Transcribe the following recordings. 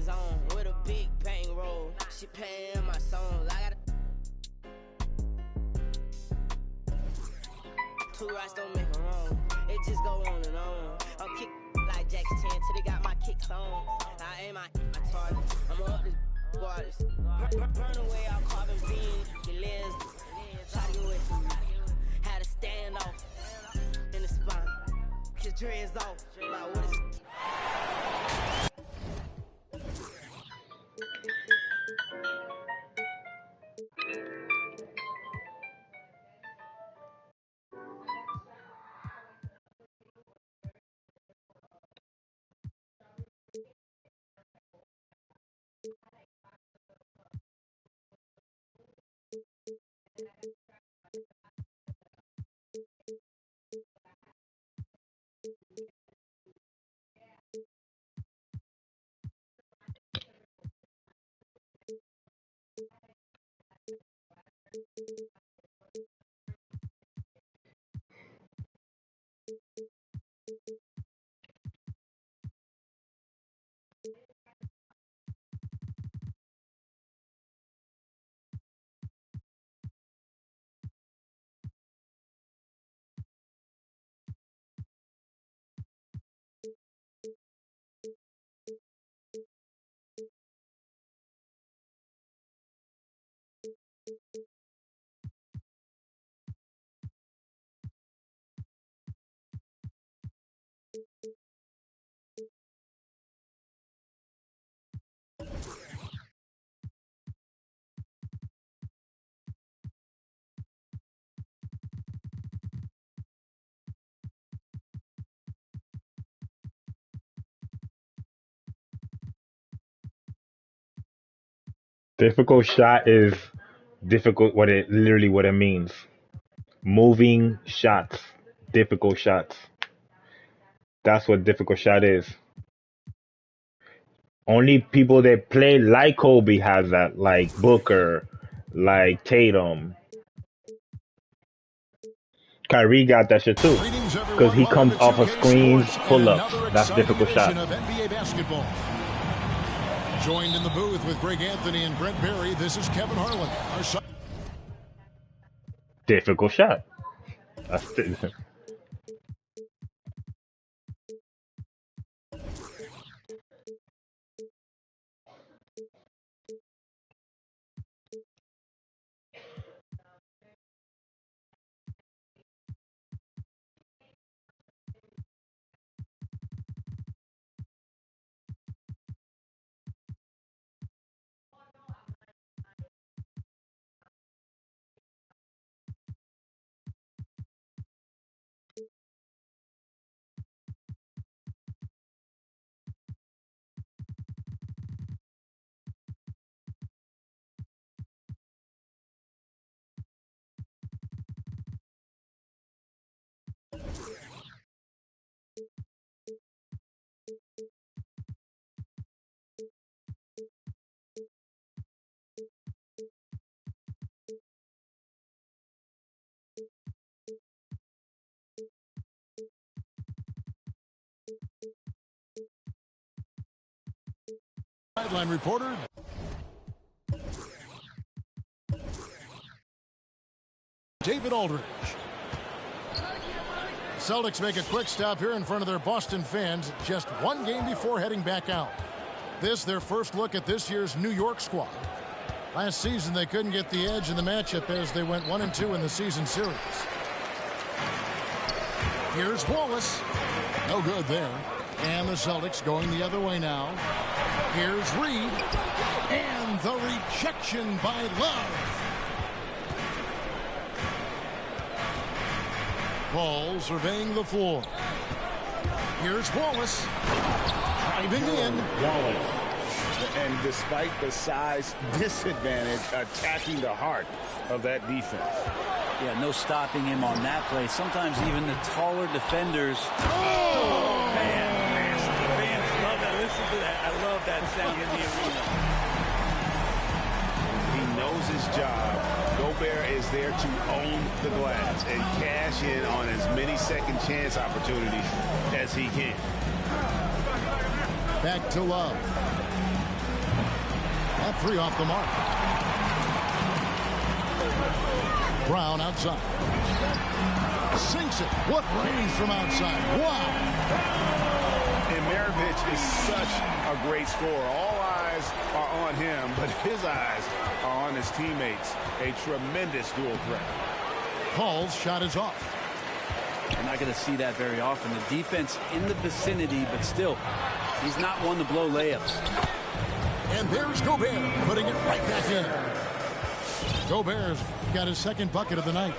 zone with a big bang roll. She playing my songs. I got two rights don't make a wrong. It just go on and on. I'm kick like Jack's 10 till they got my kicks on. I aim my target. I'm up this waters. Burn away all carbon beams. Your lens. Try to get away from me. Had to stand off in the spot. His dreads off. Like what is it? Difficult shot is difficult. What it literally what it means. Moving shots, difficult shots. That's what difficult shot is. Only people that play like Kobe has that, like Booker, like Tatum. Kyrie got that shit too, because he comes off of screens, pull-ups. That's difficult shot. Of NBA basketball. Joined in the booth with Greg Anthony and Brent Barry, this is Kevin Harlan. Difficult shot. That's Sideline reporter. David Aldridge. Celtics make a quick stop here in front of their Boston fans just one game before heading back out. This their first look at this year's New York squad. Last season they couldn't get the edge in the matchup as they went 1-2 in the season series. Here's Wallace. No good there. And the Celtics going the other way now. Here's Reed. And the rejection by Love. Ball surveying the floor. Here's Wallace. Driving in. Wallace. And despite the size disadvantage, attacking the heart of that defense. Yeah, no stopping him on that play. Sometimes even the taller defenders. Oh, man. The fans love that. Listen to that. I love that sound in the arena. He knows his job. Gobert is there to own the glass and cash in on as many second chance opportunities as he can. Back to Love. At 3 off the mark. Brown outside. Sinks it. What range from outside. Wow. And Maravich is such a great scorer. All eyes are on him, but his eyes are on his teammates. A tremendous dual threat. Paul's shot is off. You're not going to see that very often. The defense in the vicinity, but still, he's not one to blow layups. And there's Gobert putting it right back in. Gobert's got his second bucket of the night.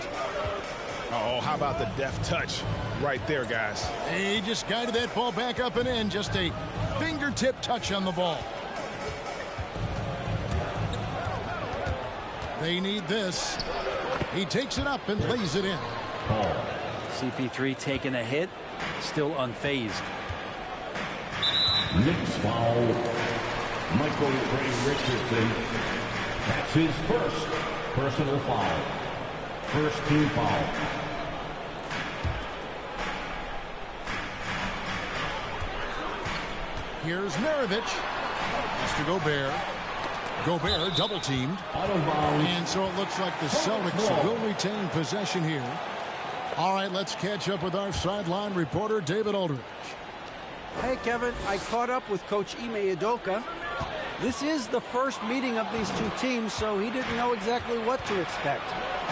Oh, how about the deft touch right there, guys? He just guided that ball back up and in. Just a fingertip touch on the ball. They need this. He takes it up and lays it in. CP3 taking a hit, still unfazed. Knicks foul. Michael Ray Richardson. That's his first personal foul. First team foul. Here's Maravich. Has to Gobert. Gobert double teamed. Out of bounds. And so it looks like the Celtics will retain possession here. All right, let's catch up with our sideline reporter, David Aldridge. Hey, Kevin, I caught up with Coach Ime Udoka. This is the first meeting of these two teams, so he didn't know exactly what to expect.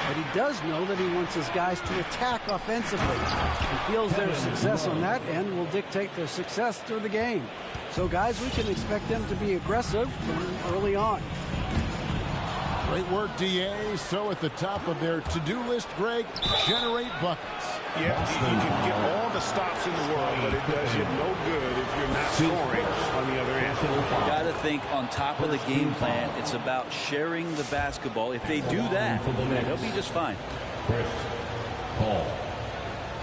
But he does know that he wants his guys to attack offensively. He feels their success on that end will dictate their success through the game. So, guys, we can expect them to be aggressive from early on. Great work, DA. So at the top of their to-do list, Greg, generate buckets. Yeah, you can get all the stops in the world, but it does you no good if you're not scoring on the other end. You got to think on top of the game plan, it's about sharing the basketball. If they do that, they'll be just fine. Chris Paul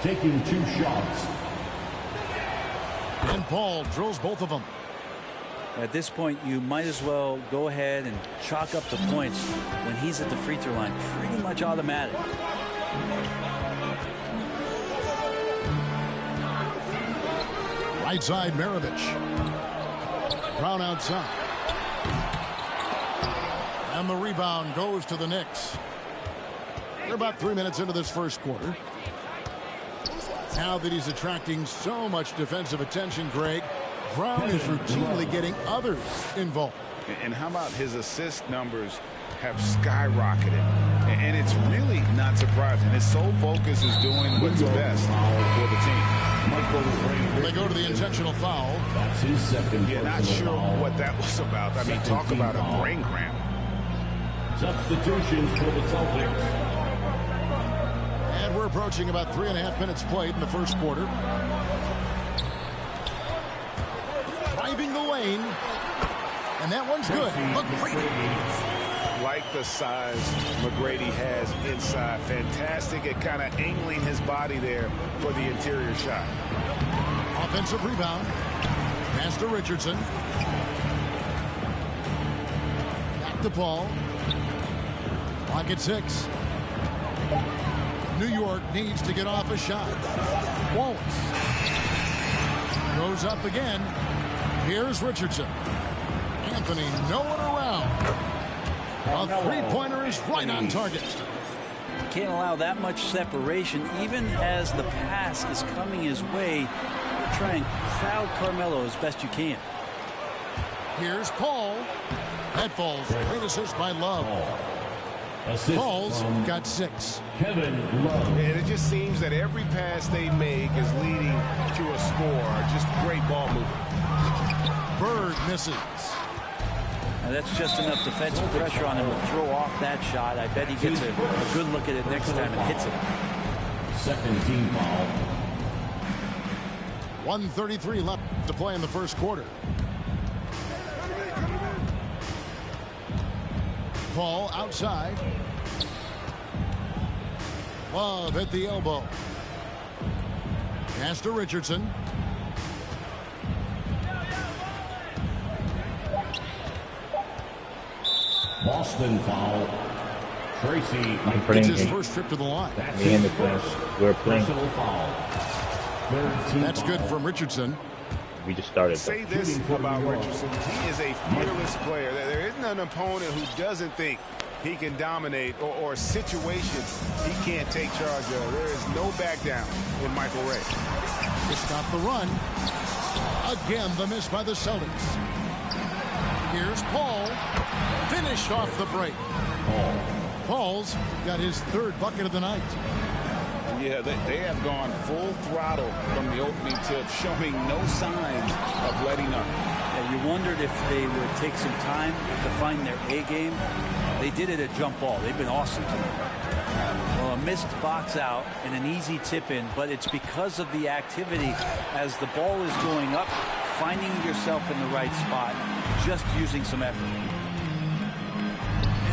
taking 2 shots. And Paul drills both of them. At this point, you might as well go ahead and chalk up the points when he's at the free throw line. Pretty much automatic. Right side, Maravich. Brown outside. And the rebound goes to the Knicks. We're about 3 minutes into this first quarter. Now that he's attracting so much defensive attention, Greg, Brown is routinely getting others involved. And how about his assist numbers have skyrocketed? And it's really not surprising. His sole focus is doing what's best for the team. They go to the intentional foul. That's his second. Yeah, not sure what that was about. I mean, talk about a brain cramp. Substitutions for the Celtics. And we're approaching about 3.5 minutes played in the first quarter. Driving the lane. And that one's good. McGrady. Like the size McGrady has inside. Fantastic at kind of angling his body there for the interior shot. Offensive rebound. Pass to Richardson. Back to Paul. Clock at 6. New York needs to get off a shot. Wallace goes up again. Here's Richardson. Anthony nowhere around. A three-pointer is right on target. Can't allow that much separation, even as the pass is coming his way. Try and crowd Carmelo as best you can. Here's Paul. That falls. Great assist by Love. Paul's got 6. Kevin Love. And it just seems that every pass they make is leading to a score. Just great ball movement. Bird misses. Now that's just enough defensive pressure on him to throw off that shot. I bet he gets a good look at it next time and hits it. Second team foul. 1:33 left to play in the first quarter. Paul outside. Love at the elbow. Pass to Richardson. Boston foul. Tracy. It's his first trip to the line. Me and the first. We're playing. Personal foul. Third team That's foul. good from Richardson. We just started. Say this about Richardson. He is a fearless player. There isn't an opponent who doesn't think he can dominate or situations he can't take charge of. There is no back down in Michael Ray. To stop the run. Again, the miss by the Celtics. Here's Paul. Finished off the break. Paul's got his third bucket of the night. Yeah, they have gone full throttle from the opening tip, showing no signs of letting up. Yeah, you wondered if they would take some time to find their A game. They did it at jump ball. They've been awesome tonight. Well, a missed box out and an easy tip in, but it's because of the activity as the ball is going up, finding yourself in the right spot, just using some effort.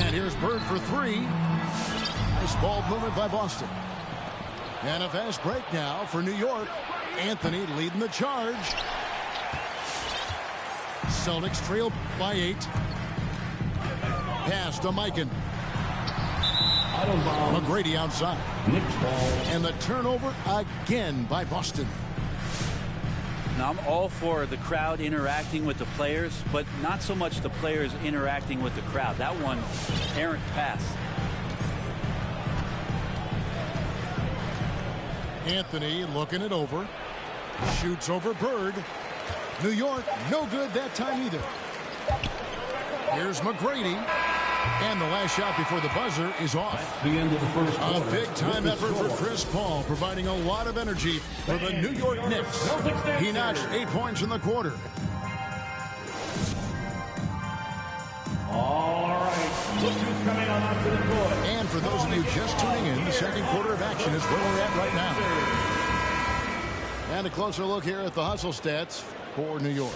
And here's Bird for three. Nice ball movement by Boston. And a fast break now for New York. Anthony leading the charge. Celtics trail by 8. Pass to Mikan. McGrady outside. And the turnover again by Boston. Now, I'm all for the crowd interacting with the players, but not so much the players interacting with the crowd. That one, errant pass. Anthony looking it over. Shoots over Bird. New York, no good that time either. Here's McGrady. And the last shot before the buzzer is off. The end of the first quarter. A big-time effort for Chris Paul, providing a lot of energy for the New York Knicks. He notched 8 points in the quarter. All right, look who's coming on onto the court. And for those of you just tuning in, the second quarter of action is where we're at right now. And a closer look here at the hustle stats for New York.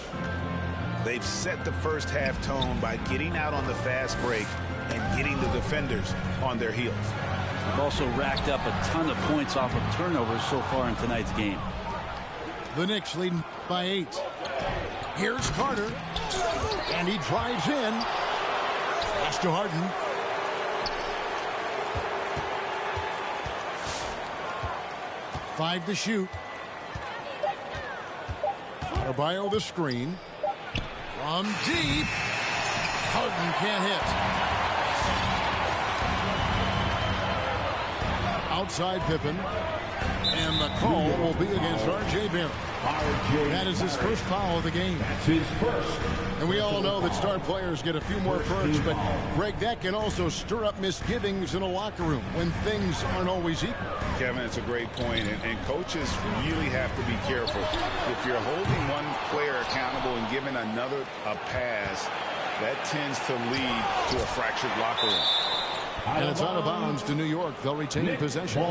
They've set the first half tone by getting out on the fast break and getting the defenders on their heels. They've also racked up a ton of points off of turnovers so far in tonight's game. The Knicks leading by 8. Here's Carter. And he drives in. Pass to Harden. Five to shoot. Adebayo the screen. From deep. Harden can't hit. Outside Pippen. And the call will be against R.J. Barrett. That is his first foul of the game. That's his first. And we all know that star players get a few more perks, but Greg, that can also stir up misgivings in a locker room when things aren't always equal. Kevin, it's a great point, and coaches really have to be careful. If you're holding one player accountable and giving another a pass, that tends to lead to a fractured locker room. And it's out of bounds to New York. They'll retain possession.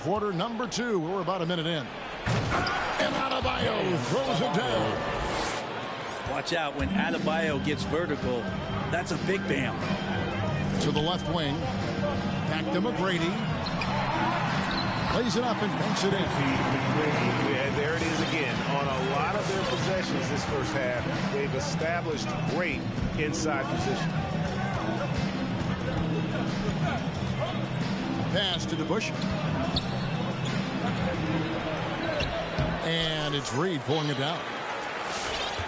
Quarter number 2. We're about a minute in. And Adebayo throws it down. Watch out when Adebayo gets vertical. That's a big bam. To the left wing. Back to McGrady. Lays it up and banks it in. Yeah, there it is again. On a lot of their possessions this first half, they've established great inside position. Pass to DeBush. And it's Reed pulling it down.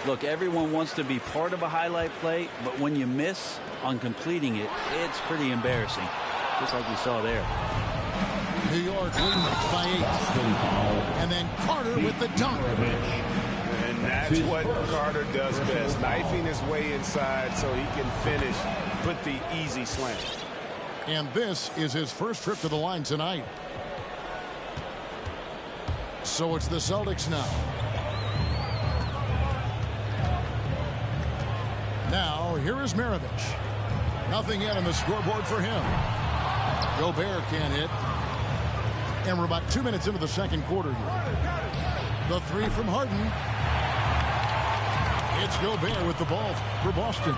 Look, everyone wants to be part of a highlight play, but when you miss on completing it, it's pretty embarrassing. Just like we saw there. New York leading by 8. And then Carter with the dunk. And that's what Carter does best. Knifing his way inside so he can finish, put the easy slam. And this is his first trip to the line tonight. So it's the Celtics now. Now, here is Maravich. Nothing yet on the scoreboard for him. Gobert can't hit. And we're about 2 minutes into the second quarter here. The three from Harden. It's Gobert with the ball for Boston.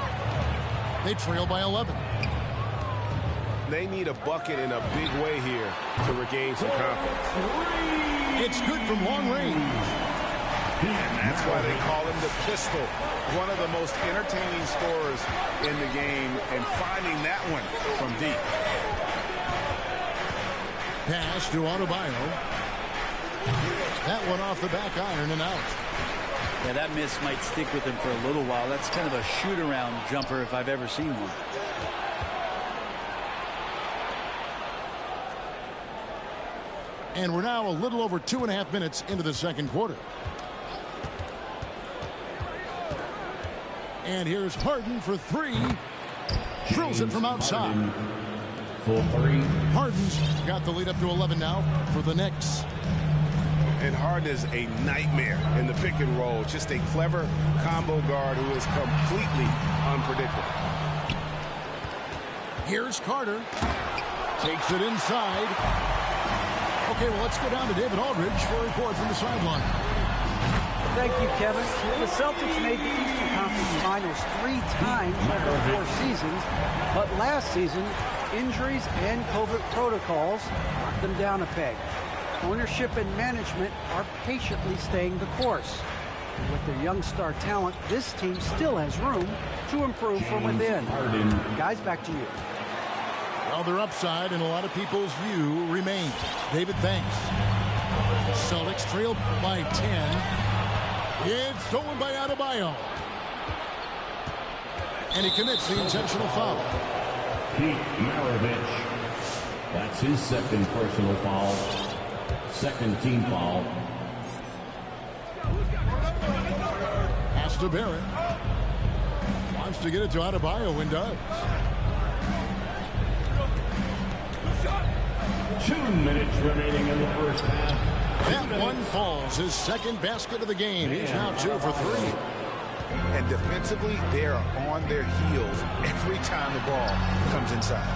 They trail by 11. They need a bucket in a big way here to regain some confidence. It's good from long range. And that's why they call him the pistol. One of the most entertaining scorers in the game, and finding that one from deep. Pass to Adebayo. That one off the back iron and out. Yeah, that miss might stick with him for a little while. That's kind of a shoot-around jumper if I've ever seen one. And we're now a little over 2.5 minutes into the second quarter. And here's Harden for three. Drills it from outside. For three. Harden's got the lead up to 11 now for the Knicks. And Harden is a nightmare in the pick and roll. Just a clever combo guard who is completely unpredictable. Here's Carter. Takes it inside. Okay, well, let's go down to David Aldridge for a report from the sideline. Thank you, Kevin. The Celtics made the Eastern Conference Finals 3 times over 4 seasons, but last season, injuries and COVID protocols knocked them down a peg. Ownership and management are patiently staying the course. With their young star talent, this team still has room to improve from within. Guys, back to you. Well, their upside in a lot of people's view remains. David, thanks. Celtics trail by 10. It's stolen by Adebayo. And he commits the intentional foul. Pete Maravich. That's his second personal foul. Second team foul. Pass to Barrett. Wants to get it to Adebayo and does. 2 minutes remaining in the first half. That one falls. His second basket of the game. He's now 2 for 3. And defensively, they are on their heels every time the ball comes inside.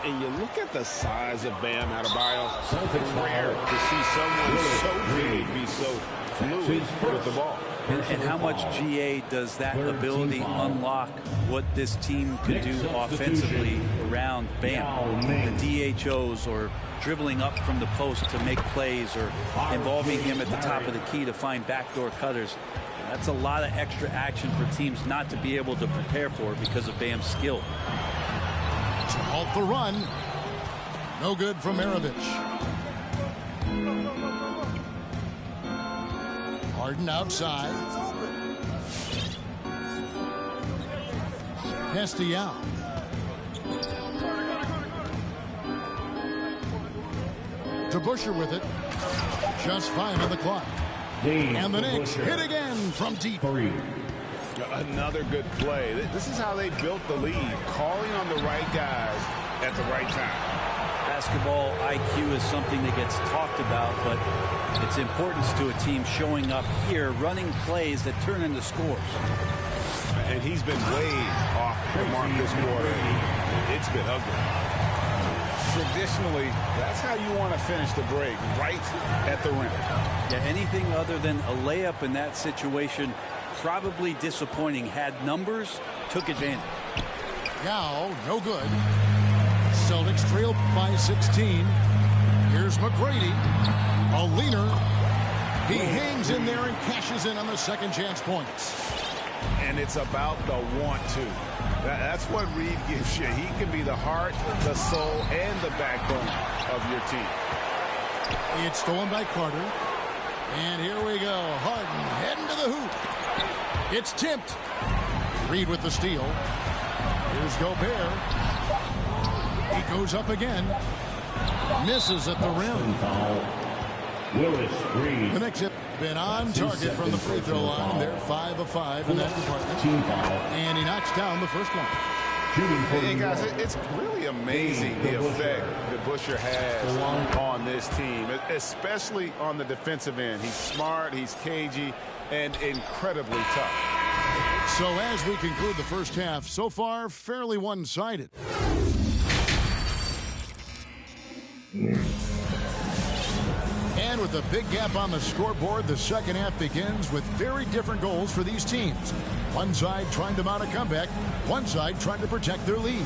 And you look at the size of Bam Adebayo. It's rare to see someone so big be so fluid with the ball. And how much GA does that ability unlock what this team could do offensively around Bam? The DHOs or dribbling up from the post to make plays or involving him at the top of the key to find backdoor cutters. That's a lot of extra action for teams not to be able to prepare for because of Bam's skill. To halt the run. No good from Maravich. Harden outside. Castiel. To Busher with it. Just 5 on the clock. And the Knicks hit again from deep. Another good play. This is how they built the lead, calling on the right guys at the right time. Basketball IQ is something that gets talked about, but its importance to a team showing up here, running plays that turn into scores. And he's been way off the mark this quarter. It's been ugly. Traditionally, that's how you want to finish the break, right at the rim. Yeah, anything other than a layup in that situation, probably disappointing. Had numbers, took advantage. Now, no good. Celtics trail by 16. Here's McGrady. A leaner. He hangs in there and cashes in on the second chance points. And it's about the want-to. That's what Reed gives you. He can be the heart, the soul, and the backbone of your team. It's stolen by Carter. And here we go. Harden heading to the hoop. It's tipped. Reed with the steal. Here's Gobert. He goes up again. Misses at the rim. Willis Reed. The Knicks have been on target from the free throw line. They're 5 of 5 in that department. Team foul. And he knocks down the first one. Hey guys, it's really amazing the effect that Busher has on this team, especially on the defensive end. He's smart, he's cagey, and incredibly tough. So as we conclude the first half, so far fairly one-sided. And with a big gap on the scoreboard, the second half begins with very different goals for these teams. One side trying to mount a comeback, one side trying to protect their lead.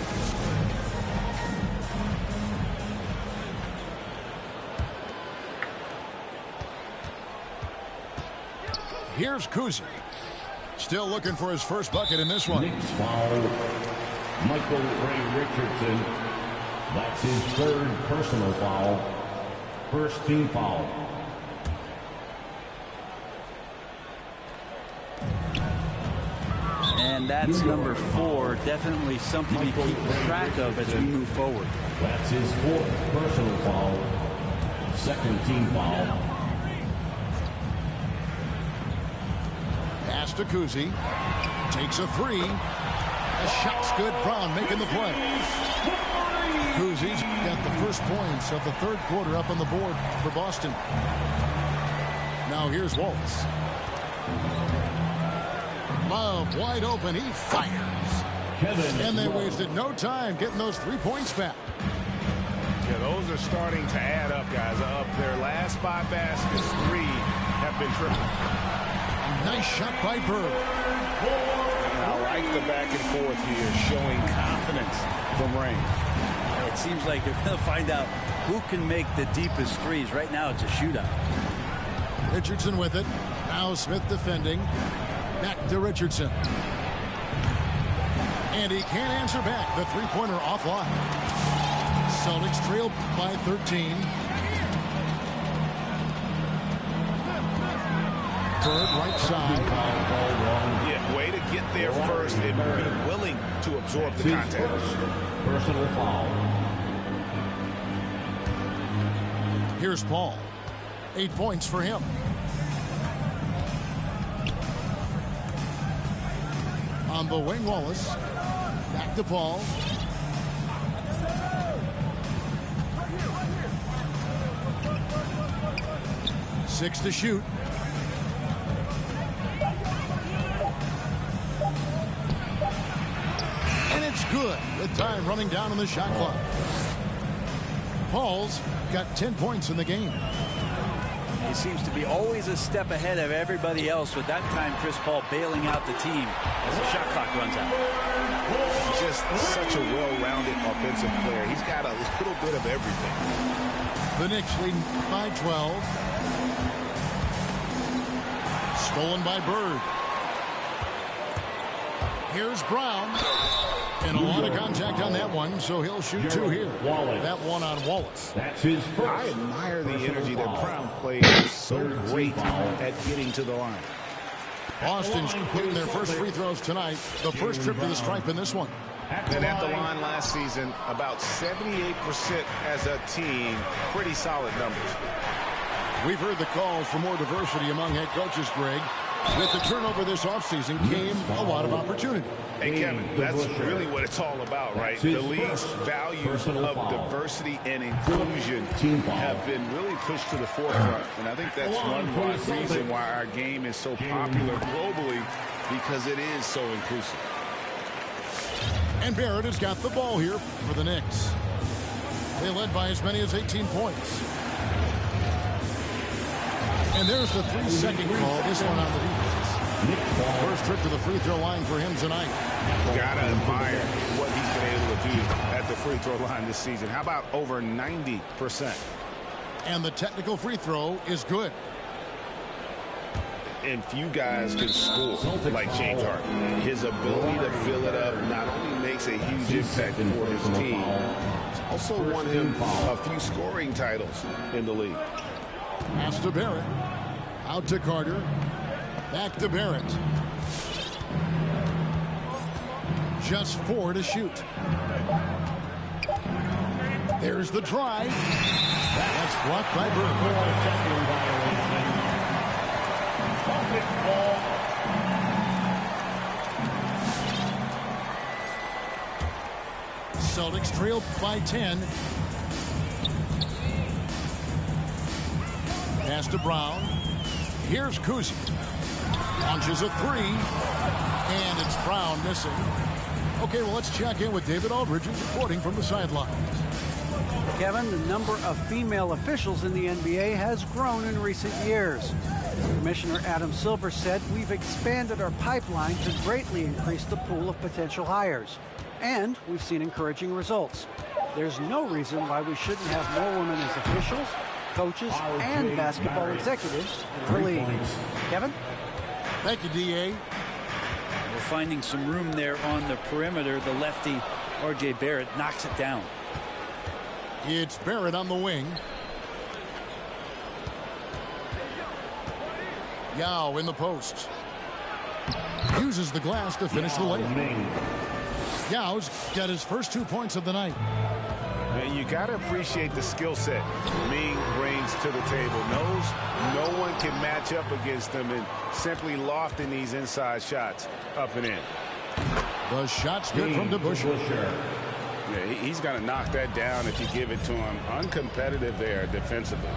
Here's Kuzi. Still looking for his first bucket in this one. Knicks foul. Michael Ray Richardson. That's his third personal foul. First team foul. And that's number 4. Definitely something to keep track of as we move forward. That's his 4th personal foul. Second team foul. Pass to Kuzi. Takes a 3. The shot's good. Brown making the play. Kuzi's got the first points of the third quarter up on the board for Boston. Now here's Wallace. Love wide open. He fires. And they wasted no time getting those 3 points back. Yeah, those are starting to add up, guys. Up their last 5 baskets, 3 have been triple. Nice shot by Bird. I like the back and forth here, showing confidence from Rain. It seems like they're going to find out who can make the deepest threes. Right now, it's a shootout. Richardson with it. Now Smith defending. Back to Richardson. And he can't answer back. The three-pointer offline. Celtics trail by 13. Bird right side. Yeah, way to get there first and be willing to absorb the contact. Personal foul. Here's Paul. 8 points for him. On the wing, Wallace. Back to Paul. Six to shoot. And it's good with time running down on the shot clock. Paul's got 10 points in the game. He seems to be always a step ahead of everybody else. With that time, Chris Paul bailing out the team as the shot clock runs out. He's just such a well-rounded offensive player. He's got a little bit of everything. The Knicks lead by 12. Stolen by Bird. Here's Brown. And a lot of contact on that one, so he'll shoot 2 here. That one on Wallace. That's his first. I admire the energy that Brown plays. He's so great at getting to the line. Boston's hitting their first free throws tonight. The first trip to the stripe in this one. And at the line last season, about 78% as a team. Pretty solid numbers. We've heard the calls for more diversity among head coaches, Greg. With the turnover this offseason came a lot of opportunity. Hey, Kevin, that's really what it's all about, right? The league's values of diversity and inclusion have been really pushed to the forefront. And I think that's one reason why our game is so popular globally, because it is so inclusive. And Barrett has got the ball here for the Knicks. They led by as many as 18 points. And there's the 3-second call. This one on the defense. First trip to the free throw line for him tonight. Gotta admire what he's been able to do at the free throw line this season. How about over 90%? And the technical free throw is good. And few guys can score like James Harden. His ability to fill it up not only makes a huge impact for his team, it's also won him a few scoring titles in the league. Pass to Barrett. Out to Carter. Back to Barrett. Just 4 to shoot. There's the drive. That's blocked by Bird. Celtics trail by 10. Pass to Brown. Here's Kuzi. Launches a 3. And it's Brown missing. Okay, well, let's check in with David Aldridge, who's reporting from the sidelines. Kevin, the number of female officials in the NBA has grown in recent years. Commissioner Adam Silver said, "We've expanded our pipeline to greatly increase the pool of potential hires. And we've seen encouraging results. There's no reason why we shouldn't have more women as officials, coaches, and basketball executives in the league." Kevin? Thank you, D.A. We're finding some room there on the perimeter. The lefty, R.J. Barrett, knocks it down. It's Barrett on the wing. Yao in the post. Uses the glass to finish the layup. Yao's got his first 2 points of the night. And you got to appreciate the skill set Ming brings to the table. Knows no one can match up against him, and simply lofting these inside shots up and in. The shot's good from DeBusschere. Yeah, he's got to knock that down if you give it to him. Uncompetitive there defensively.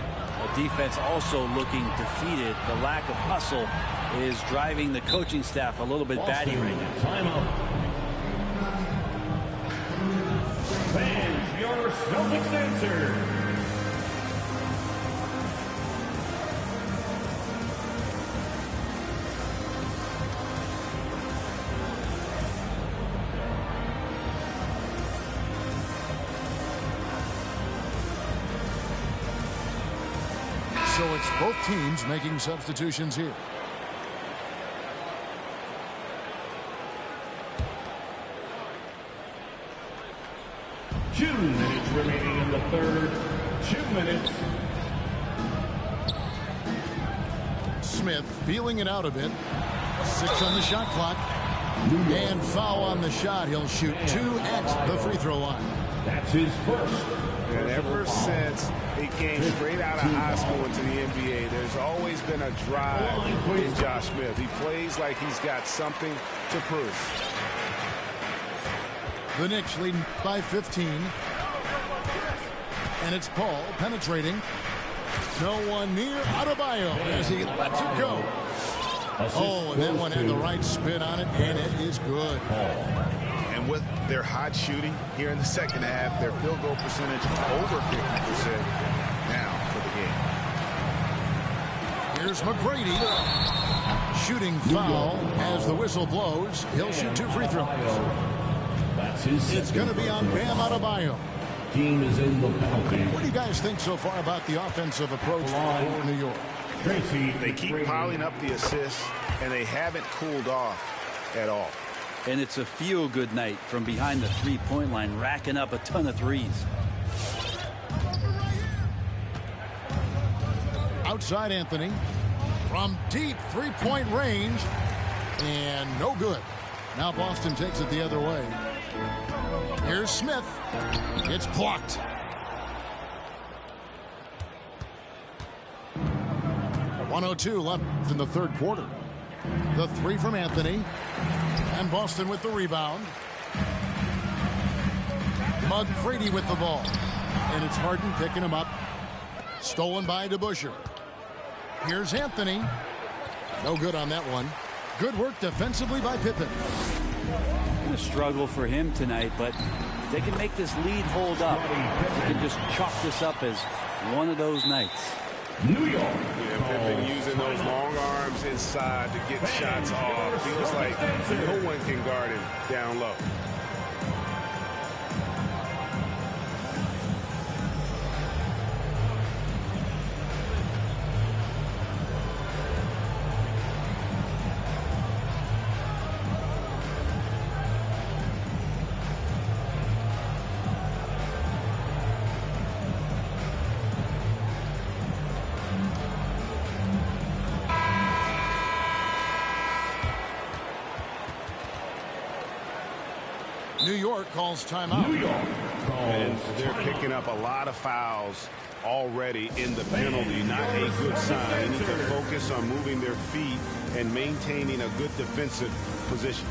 The defense also looking defeated. The lack of hustle is driving the coaching staff a little bit batty right now. Timeout. Fans, your Celtics answer. So it's both teams making substitutions here. Two minutes remaining in the third. 2 minutes. Smith feeling it out a bit. 6 on the shot clock. And foul on the shot. He'll shoot 2 at the free throw line. That's his first. And ever since he came straight out of high school into the NBA, there's always been a drive in Josh Smith. He plays like he's got something to prove. The Knicks leading by 15. And it's Paul penetrating. No one near Adebayo as he lets it go. Oh, and that one had the right spin on it, and it is good. And with their hot shooting here in the second half, their field goal percentage over 50% now for the game. Here's McGrady. Shooting foul as the whistle blows. He'll shoot 2 free throws. It's going to be on Bam Adebayo. Team is in the penalty. What do you guys think so far about the offensive approach for New York? They keep piling up the assists, and they haven't cooled off at all. And it's a feel-good night from behind the three-point line, racking up a ton of threes. Outside Anthony. From deep three-point range. And no good. Now Boston takes it the other way. Here's Smith. It's blocked. .102 left in the third quarter. The three from Anthony. And Boston with the rebound. McGrady with the ball. And it's Harden picking him up. Stolen by DeBusschere. Here's Anthony. No good on that one. Good work defensively by Pippen. A struggle for him tonight, but if they can make this lead hold up, they can just chalk this up as one of those nights. New York. Yeah, Pippen using those long arms inside to get shots off. Feels like no one can guard him down low. New York calls timeout. New York. And they're picking up a lot of fouls already in the penalty. Not a good sign. They need to focus on moving their feet and maintaining a good defensive position.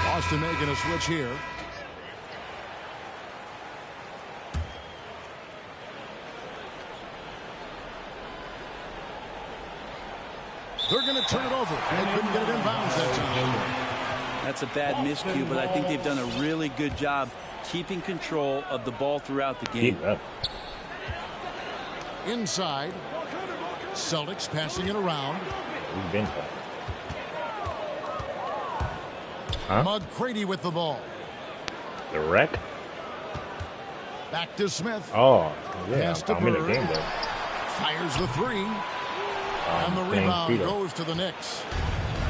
Boston making a switch here. They're going to turn it over. They couldn't get it in bounds that time. That's a bad miscue, but I think they've done a really good job keeping control of the ball throughout the game. Inside. Celtics passing it around. Huh? McCready with the ball. The wreck? Back to Smith. Oh, yeah. Pass to I'm in the Bird. game, though. Fires the three. And the playing rebound freedom. goes to the Knicks.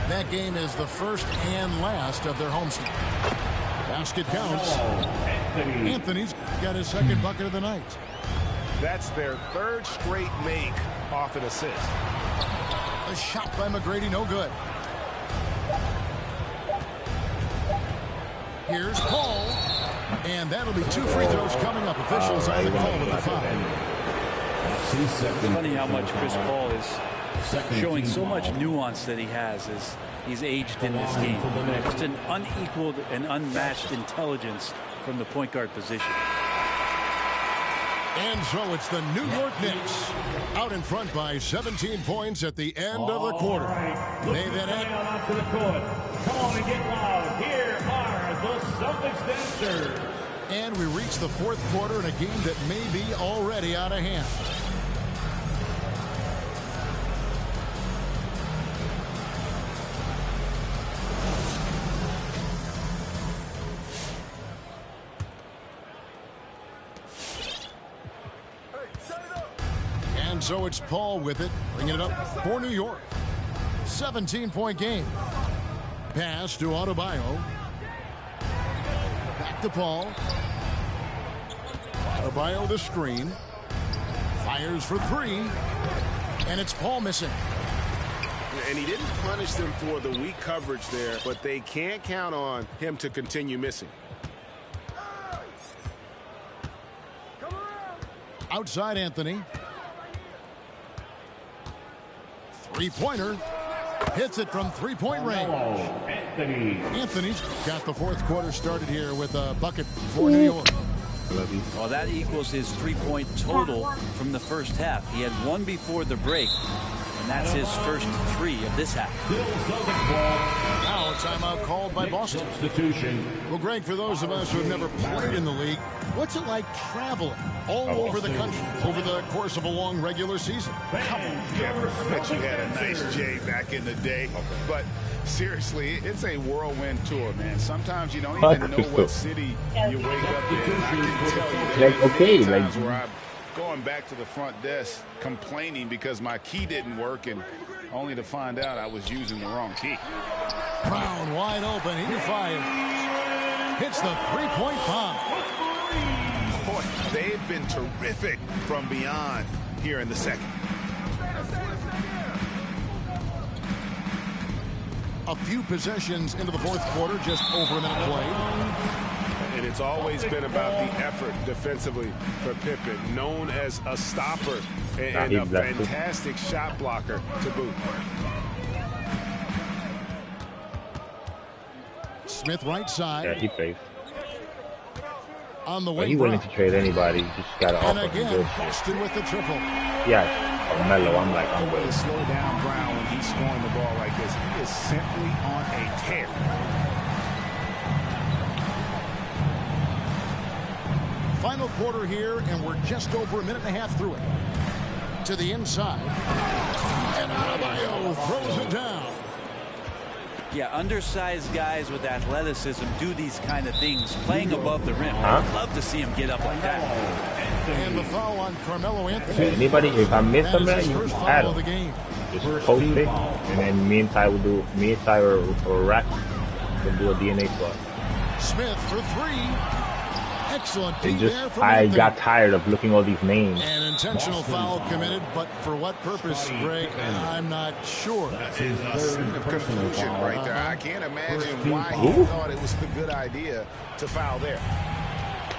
That game is the first and last of their homestand. Basket counts. Anthony's got his second bucket of the night. That's their third straight make off an assist. A shot by McGrady, no good. Here's Paul. And that'll be 2 free throws coming up. Officials on the call with the foul. It's funny how much Chris Paul is showing so much nuance that he has as he's aged in this game. Just an unequaled and unmatched intelligence from the point guard position. And so it's the New York Knicks out in front by 17 points at the end of the quarter. They then Onto the court. Come on and get loud. Here are the Celtics dancers. and we reach the fourth quarter in a game that may be already out of hand. And so it's Paul with it, bringing it up for New York. 17-point game. Pass to Adebayo. Back to Paul. Adebayo the screen. Fires for three. And it's Paul missing. And he didn't punish them for the weak coverage there, but they can't count on him to continue missing. Outside Anthony. Three-pointer. Hits it from three-point range. Anthony's got the fourth quarter started here with a bucket for New York. Well, that equals his three-point total from the first half. He had one before the break, and that's his first three of this half. Now a timeout called by Boston. Well, Greg, for those of us who have never played in the league, what's it like traveling all over the country over the course of a long regular season? Come on, I bet you had a nice J back in the day. But seriously, it's a whirlwind tour, man. Sometimes you don't even know what city you wake up in. I can tell you times where I'm going back to the front desk complaining because my key didn't work, and only to find out I was using the wrong key. Brown wide open. He fires. Hits the three-point bomb. Boy, they've been terrific from beyond here in the second. A few possessions into the fourth quarter, just over a minute played. And it's always been about the effort defensively for Pippen, known as a stopper and a fantastic shot blocker to boot. Smith right side. Yeah, he faced. On the But wing. he willing to trade anybody. He just got to And offer him again, good. Boston with the triple. Yeah, Carmelo, I'm like, I'm Way to with. slow down Brown when he's scoring the ball like this. He is simply on a tear. Final quarter here, and we're just over a minute and a half through it. To the inside. And Adebayo throws it down. Yeah, undersized guys with athleticism do these kind of things, playing above the rim. I'd love to see him get up like that. And the foul on Carmelo Anthony. Anybody, if I miss That him, is man, his you first can add foul of the him. game. Just post it, and then me and Ty or Rack can do a DNA swap. Smith for three. Excellent It D just, there from I Anthony. got tired of looking all these names. An intentional foul committed, but for what purpose, Greg, I'm not sure. That is a sin of confusion right there. I can't imagine why he thought it was a good idea to foul there.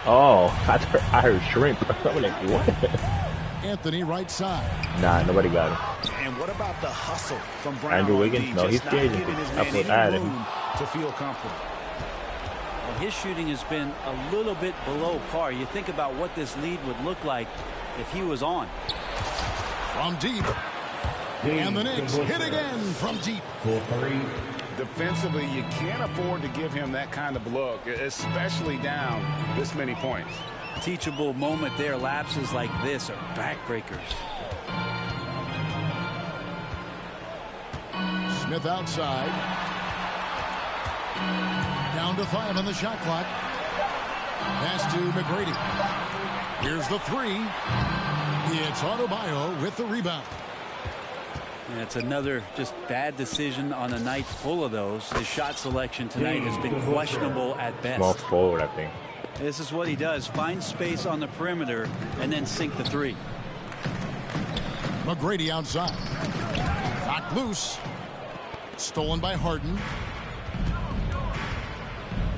Oh, I heard shrimp. I'm like, what? Anthony right side. Nah, nobody got him. And what about the hustle from Brown? Andrew on Wiggins? D? No, he's Just not scared. giving his That's man what I any had him. room to feel comfortable. Well, his shooting has been a little bit below par. You think about what this lead would look like if he was on. From deep. And the Knicks hit again from deep. Defensively, you can't afford to give him that kind of look, especially down this many points. Teachable moment there. Lapses like this are backbreakers. Smith outside. Down to 5 on the shot clock. Pass to McGrady. Here's the 3. It's Adebayo with the rebound. Yeah, it's another just bad decision on a night full of those. His shot selection tonight has been questionable at best. Small forward, I think. This is what he does. Find space on the perimeter and then sink the 3. McGrady outside. Knocked loose. Stolen by Harden.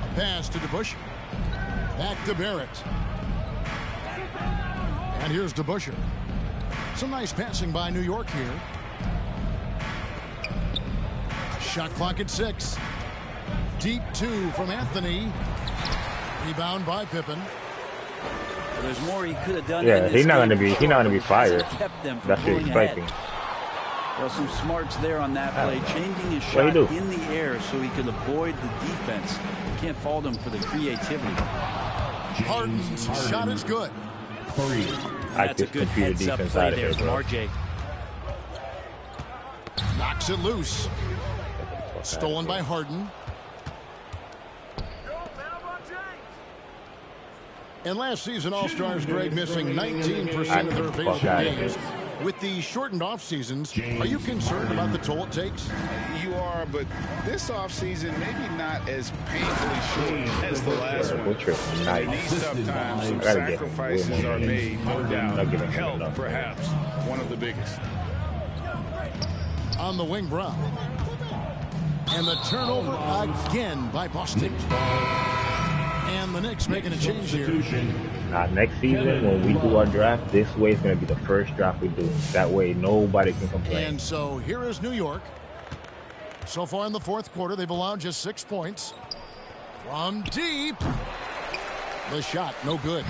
A pass to DeBusschere. Back to Barrett. And here's DeBusschere. Some nice passing by New York here. Shot clock at 6. Deep 2 from Anthony. Rebound by Pippen. Well, there's more he could have done. Yeah, he's not gonna be fired. Kept them from That's what pulling he's ahead. expecting. Well, some smarts there on that play, changing his shot in the air so he could avoid the defense. You can't fault him for the creativity. Harden's shot is good. 3. That's a good heads-up play there from RJ. Knocks it loose. Stolen by Harden. And last season, All-Stars, Greg, missing 19% of their available games. With the shortened off seasons, are you concerned about the toll it takes? You are, but this offseason maybe not as painfully short as the last one. In these tough times, some sacrifices are made, no doubt. Health, perhaps, one of the biggest. On the wing, Brown. And the turnover again by Boston. And the Knicks making a change here. Next season, when we do our draft, this way is going to be the first draft we do. That way, nobody can complain. And so here is New York. So far in the fourth quarter, they've allowed just 6 points. From deep. The shot, no good.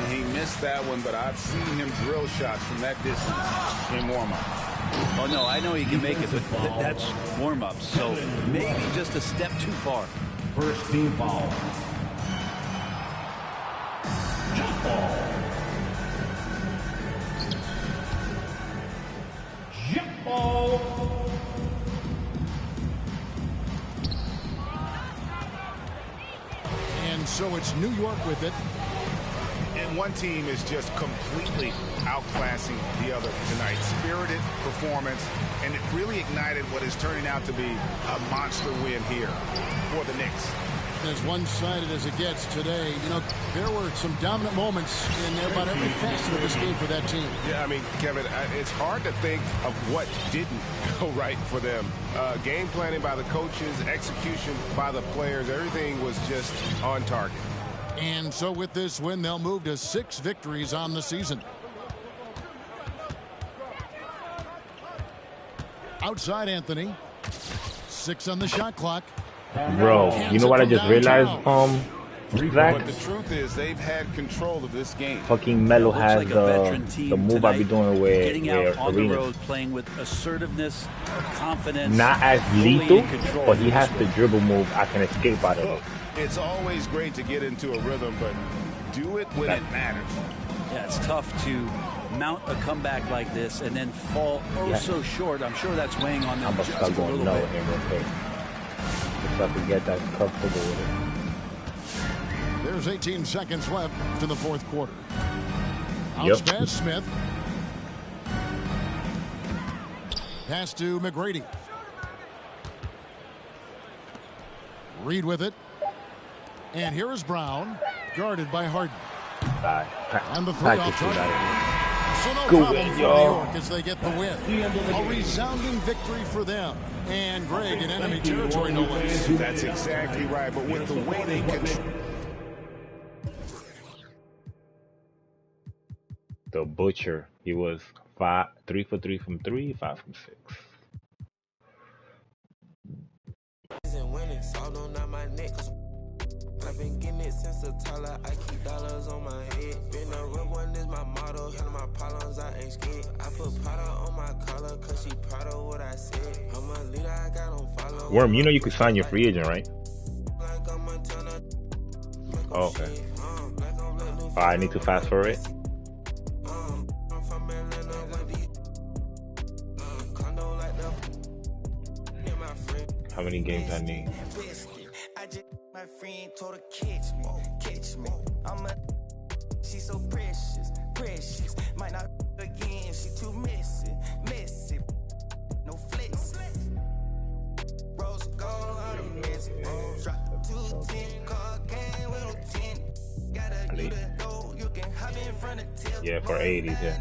He missed that one, but I've seen him drill shots from that distance in warm-up. Oh, no, I know he can make it, but that's warm-up. So maybe just a step too far. First team foul. Jump ball. Jump ball. And so it's New York with it. And one team is just completely outclassing the other tonight. Spirited performance, and it really ignited what is turning out to be a monster win here for the Knicks. As one-sided as it gets today, you know, there were some dominant moments in about every facet of this game for that team. Yeah, I mean, Kevin, it's hard to think of what didn't go right for them. Game planning by the coaches, execution by the players, everything was just on target. And so with this win, they'll move to 6 victories on the season. Outside Anthony. 6 on the shot clock. Bro, you know what I just realized, Zach? But the truth is, they've had control of this game. Fucking Melo has like a veteran team the move I be doing with getting out on the Arenas. road, playing with assertiveness, confidence. Not as fully lethal, in control but he of has this the one. dribble move I can escape out of it. It's always great to get into a rhythm, but do it when it matters. Yeah, it's tough to mount a comeback like this and then fall so short. I'm sure that's weighing on them I'm going to just start a going little no bit. here real quick. Just so I can get that comfortable with it. There's 18 seconds left in the fourth quarter. Outspass Smith. Pass to McGrady. Reed with it. And here is Brown, guarded by Harden. And the 3 off target. So no problem for New York as they get the win. A resounding victory for them. And Greg in enemy territory, no less. That's exactly right, but with the way they control. The Butcher, he was 3 for 3 from 3, 5 from 6. I've been getting it since a toddler. I keep dollars on my head. Been a real one is my motto. Hell, my problems, I ain't scared. I put Prada on my collar, cause she proud of what I said. I'm a leader, I got on follow. Worm, you know you could sign your free agent, right? Oh, okay. I need to fast forward it. How many games I need? I just my friend told her catch me. I'm a she so precious. Might not again, she too messy. No flex. Rose gold on the mess. Drop 210, car game with no 10. Gotta do the go, you can hop in front of tail. Yeah, for 80s, yeah.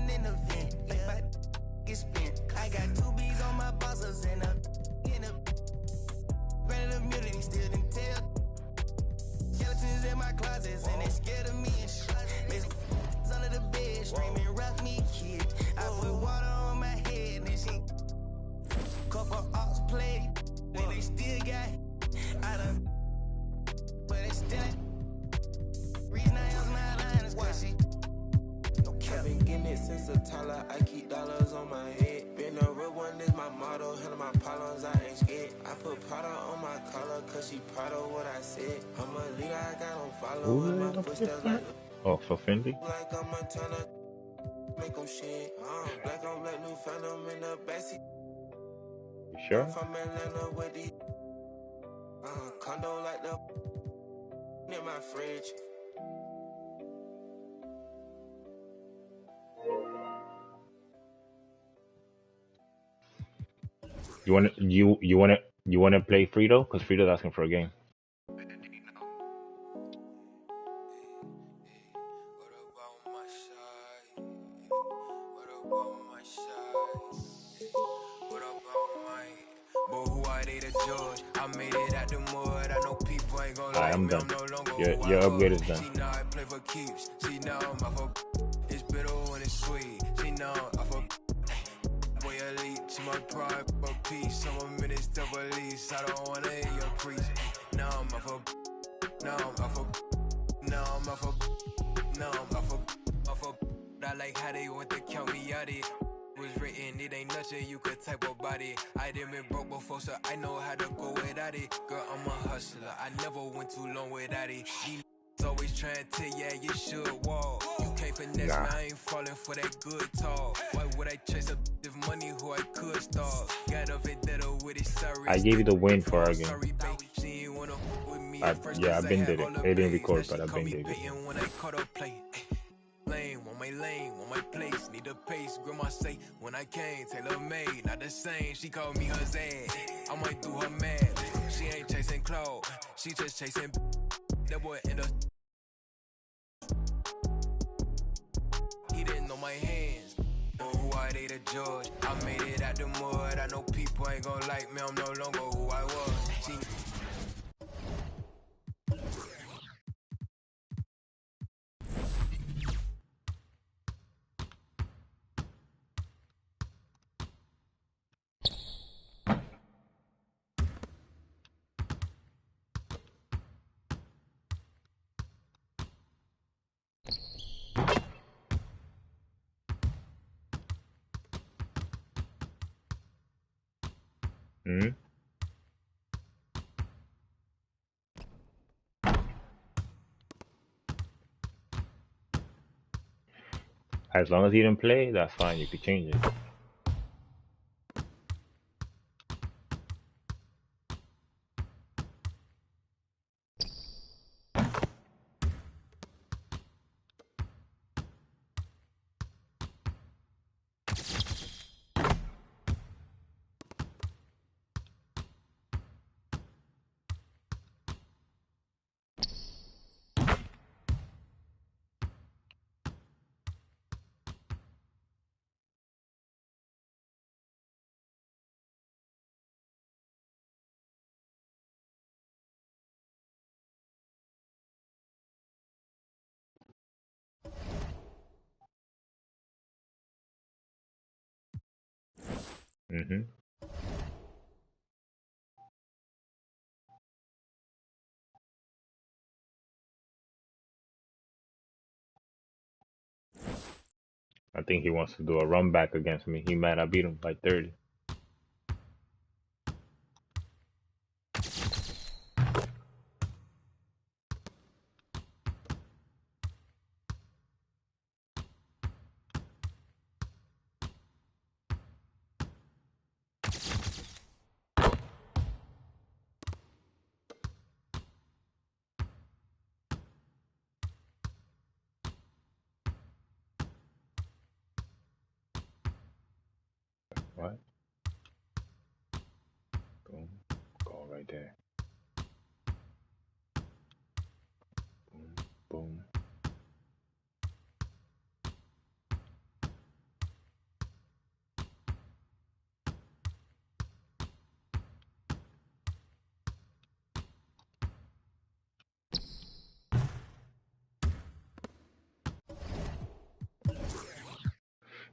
I got 2 B's on my bosses and a brand of immunity still didn't tell. Skeletons in my closets and they scared of me and shit. Under the bed, screaming, rock me, kid. I put water on my head and she couple ops played, and they still got I done, but they still reason I else my line is why she no cap. I've been getting it since a toddler. I keep dollars on my head. Been a real one is my motto. Handle my problems, I ain't scared. I put Prada on my collar, cause she proud of what I said. I'm a leader, I got on follow with my footsteps like oh, for Fendi? like I'm a Montana. Make them shit. Black on black, new phantom in the backseat. You sure? I'm from Atlanta with the condo like the in my fridge. You wanna play Frito? Because Frito's asking for a game. Alright, I'm done. Your upgrade is done. She know I'm for it's bitter when it's sweet. She know I'm for boy elite. She my pride for peace. Some minutes to release. I don't wanna hear your preach. No, I'm for I like how they want to count me out it. Was written, it ain't nothing you could type about it. I done been broke before, so I know how to go without it. Girl, I'm a hustler, I never went too long without it. These always trying to tell ya you should walk. You can't finesse me, I ain't falling for that good talk. Why would I chase up this money who I could stalk? Got a vendetta with it, sorry. I gave you the win for our game. Yeah, I've been did it. It didn't record, but I've been did it. Lane, want my place, need a pace. Grandma say, when I came, tailor made, not the same. She called me her Zed, I might do her mad. She ain't chasing clothes, she just chasing. That boy in the. He didn't know my hands, but who I they the judge. I made it out the mud, I know people ain't gon' like me, I'm no longer who I was. She As long as you didn't play, that's fine. You could change it. I think he wants to do a run back against me. He mad I beat him by 30. right there. Boom, boom.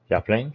Y'all playing?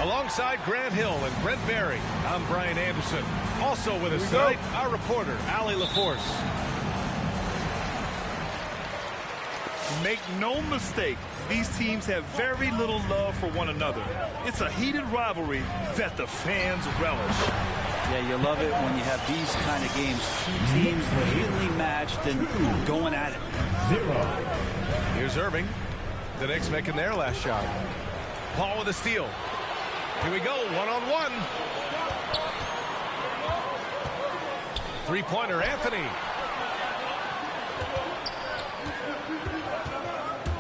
Alongside Grant Hill and Brent Barry, I'm Brian Anderson. Also with us tonight, our reporter, Allie LaForce. Make no mistake, these teams have very little love for one another. It's a heated rivalry that the fans relish. Yeah, you love it when you have these kind of games. Two teams evenly matched and going at it. Here's Irving. The Knicks making their last shot. Paul with a steal. Here we go, one-on-one. Three-pointer, Anthony.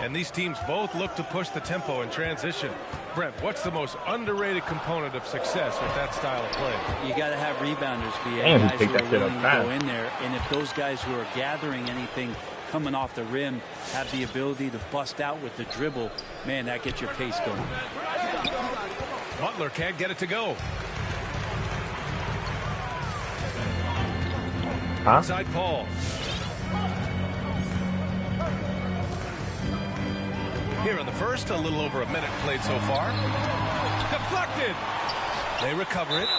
And these teams both look to push the tempo in transition. Brent, what's the most underrated component of success with that style of play? You got to have rebounders, BA, guys who are willing to go in there. And if those guys who are gathering anything coming off the rim have the ability to bust out with the dribble, man, that gets your pace going. Butler can't get it to go. Inside Paul. Here in the first, a little over a minute played so far. Deflected. They recover it.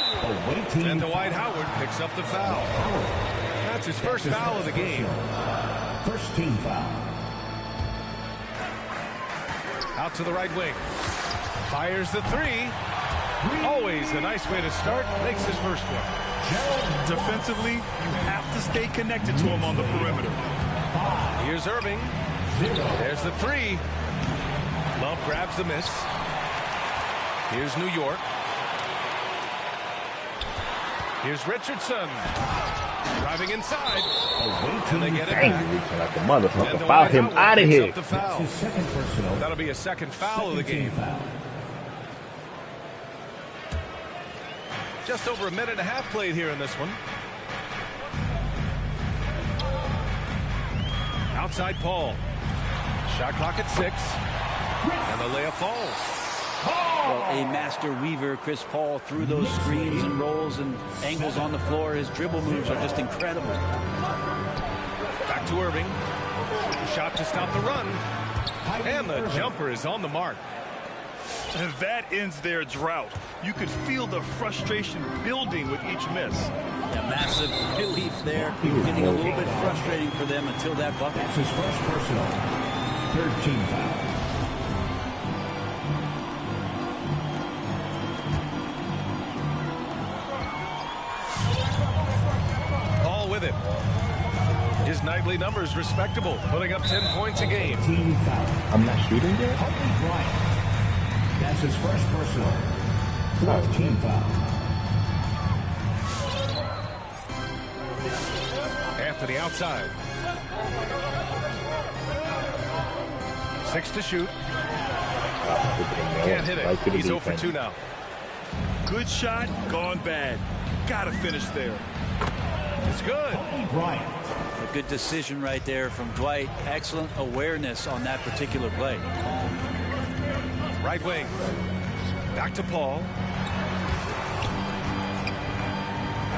And Dwight Howard picks up the foul. That's his first foul of the game. First team foul. Out to the right wing. Fires the three. Always a nice way to start. Makes his first one. Defensively, you have to stay connected to him on the perimeter. Here's Irving. There's the three. Love grabs the miss. Here's New York. Here's Richardson. Driving inside. And they get it back. Like a motherfucker. Foul him out of here. That'll be a second foul of the game. Just over a minute and a half played here in this one. Outside Paul. Shot clock at 6. And the layup falls. Well, a master weaver, Chris Paul, through those screens and rolls and angles on the floor. His dribble moves are just incredible. Back to Irving. Shot to stop the run. And the jumper is on the mark. And that ends their drought. You could feel the frustration building with each miss. Yeah, massive relief there. Getting a little bit frustrating for them until that bucket. That's his first personal. 3rd team foul. Paul with it. His nightly numbers respectable, putting up 10 points a game. Team foul. I'm not shooting there? Kobe Bryant. That's his first personal. 4th team foul. Anthony outside. 6 to shoot. Can't hit it. He's 0 for 2 now. Good shot, gone bad. Gotta finish there. It's good. Kobe Bryant. A good decision right there from Dwight. Excellent awareness on that particular play. Right wing. Back to Paul.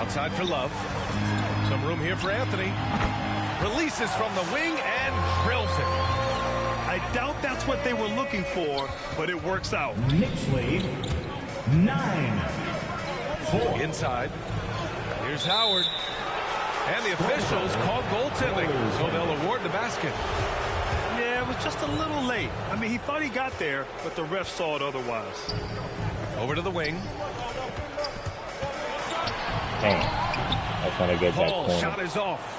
Outside for Love. Some room here for Anthony. Releases from the wing and drills it. I doubt that's what they were looking for, but it works out. Knicks lead 9-4. Inside. Here's Howard. And the officials called goaltending, so they'll award the basket. Yeah, it was just a little late. I mean, he thought he got there, but the ref saw it otherwise. Over to the wing. Dang. I was trying to get that Paul, corner. shot is off.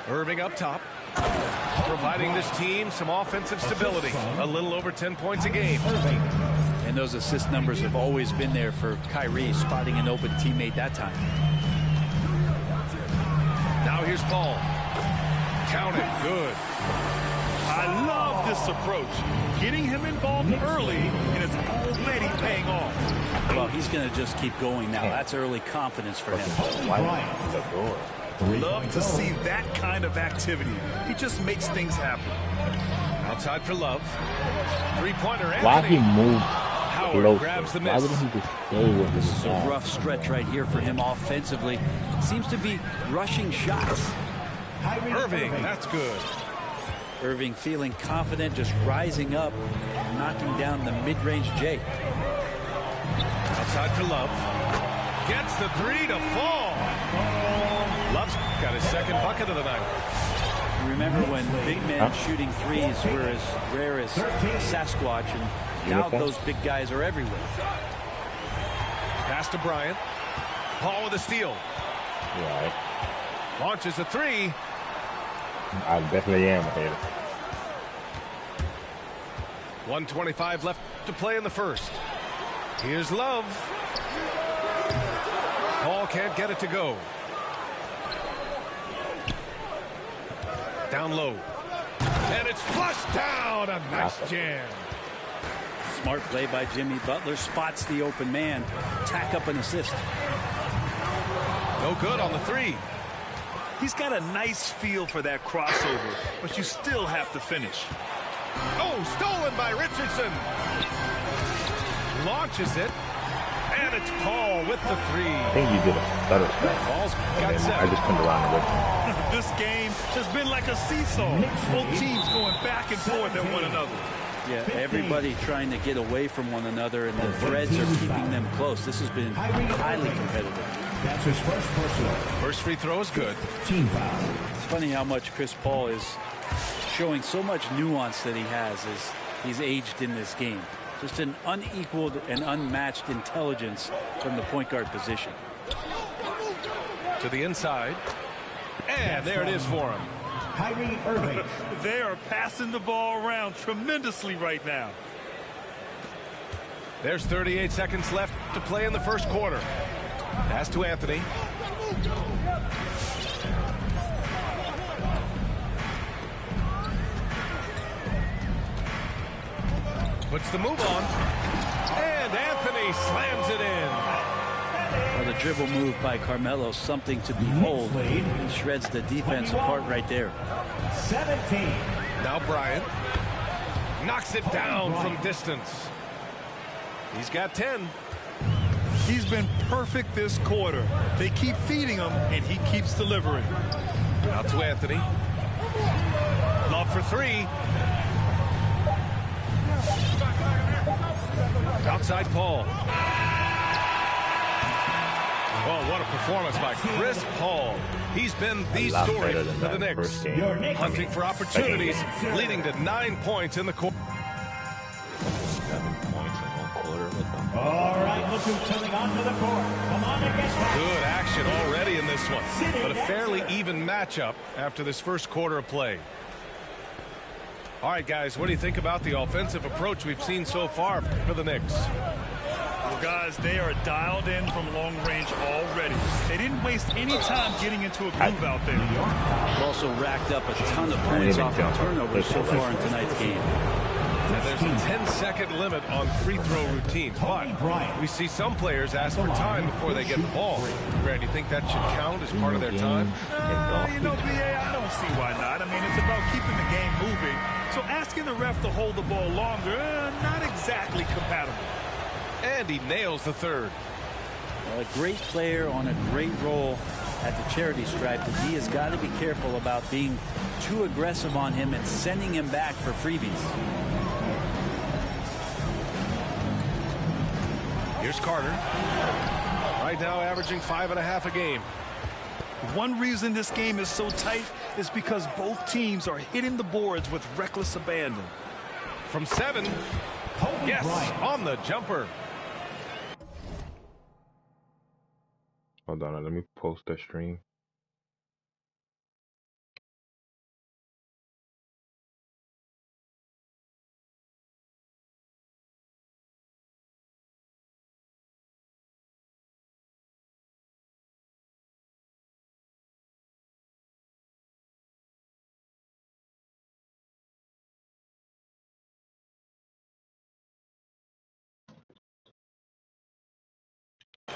Irving up top. Providing this team some offensive stability. A little over 10 points a game. And those assist numbers have always been there for Kyrie, spotting an open teammate that time. Now here's Paul. Count it. Good. I love this approach. Getting him involved early, and it's already paying off. Well, he's going to just keep going now. That's early confidence for him. Love to see that kind of activity. He just makes things happen. Outside for Love. Three-pointer Anthony. Why he moved Howard closer? grabs the Why miss. wouldn't he just stay with This his is a guy? rough stretch right here for him offensively. Seems to be rushing shots. Irving, that's good. Irving feeling confident, just rising up, knocking down the mid-range J. Outside for Love. Gets the three to fall. Love's got his second bucket of the night. Remember when big men shooting threes were as rare as Sasquatch, and now those big guys are everywhere. Pass to Bryant. Paul with a steal. Right. Launches a three. I definitely am ahead. 1:25 left to play in the first. Here's Love. Paul can't get it to go. Down low. And it's flushed down. A nice jam. Smart play by Jimmy Butler. Spots the open man. Tack up an assist. No good on the three. He's got a nice feel for that crossover, but you still have to finish. Oh, stolen by Richardson. Launches it. And it's Paul with the three. I think you did a better shot. Paul's got I seven. just turned around and looked. This game has been like a seesaw. Both teams going back and forth at one another. Yeah, everybody trying to get away from one another, and the threads are keeping them close. This has been highly competitive. That's his first personal. First free throw is good. Team foul. It's funny how much Chris Paul is showing so much nuance that he has as he's aged in this game. Just an unequaled and unmatched intelligence from the point guard position. To the inside. And there it is for him. Kyrie Irving. They are passing the ball around tremendously right now. There's 38 seconds left to play in the first quarter. Pass to Anthony. Puts the move on. And Anthony slams it in. Well, the dribble move by Carmelo, something to behold. He shreds the defense apart right there. 17. Now Bryant knocks it down from distance. He's got 10. He's been perfect this quarter. They keep feeding him, and he keeps delivering. Out to Anthony. Love for three. Outside Paul. Oh, what a performance by Chris Paul. He's been the story for the Knicks. Hunting for opportunities, leading to 9 points in the quarter. 7 points in 1 quarter. All right, look who's coming onto the court. Come on and get back. Good action already in this one, but a fairly even matchup after this first quarter of play. All right, guys, what do you think about the offensive approach we've seen so far for the Knicks? Well, guys, they are dialed in from long range already. They didn't waste any time getting into a groove out there. They've also racked up a ton of points off of turnovers so far in tonight's game. And there's a 10-second limit on free throw routines, but we see some players ask for time before they get the ball. Grant, do you think that should count as part of their time? You know, BA, I don't see why not. I mean, it's about keeping the game moving. So asking the ref to hold the ball longer, not exactly compatible. And he nails the third. Well, a great player on a great role at the charity stripe, but he has got to be careful about being too aggressive on him and sending him back for freebies. Here's Carter. Right now averaging 5.5 a game. One reason this game is so tight is because both teams are hitting the boards with reckless abandon. From 7. Yes, on the jumper. Hold on, let me post the stream.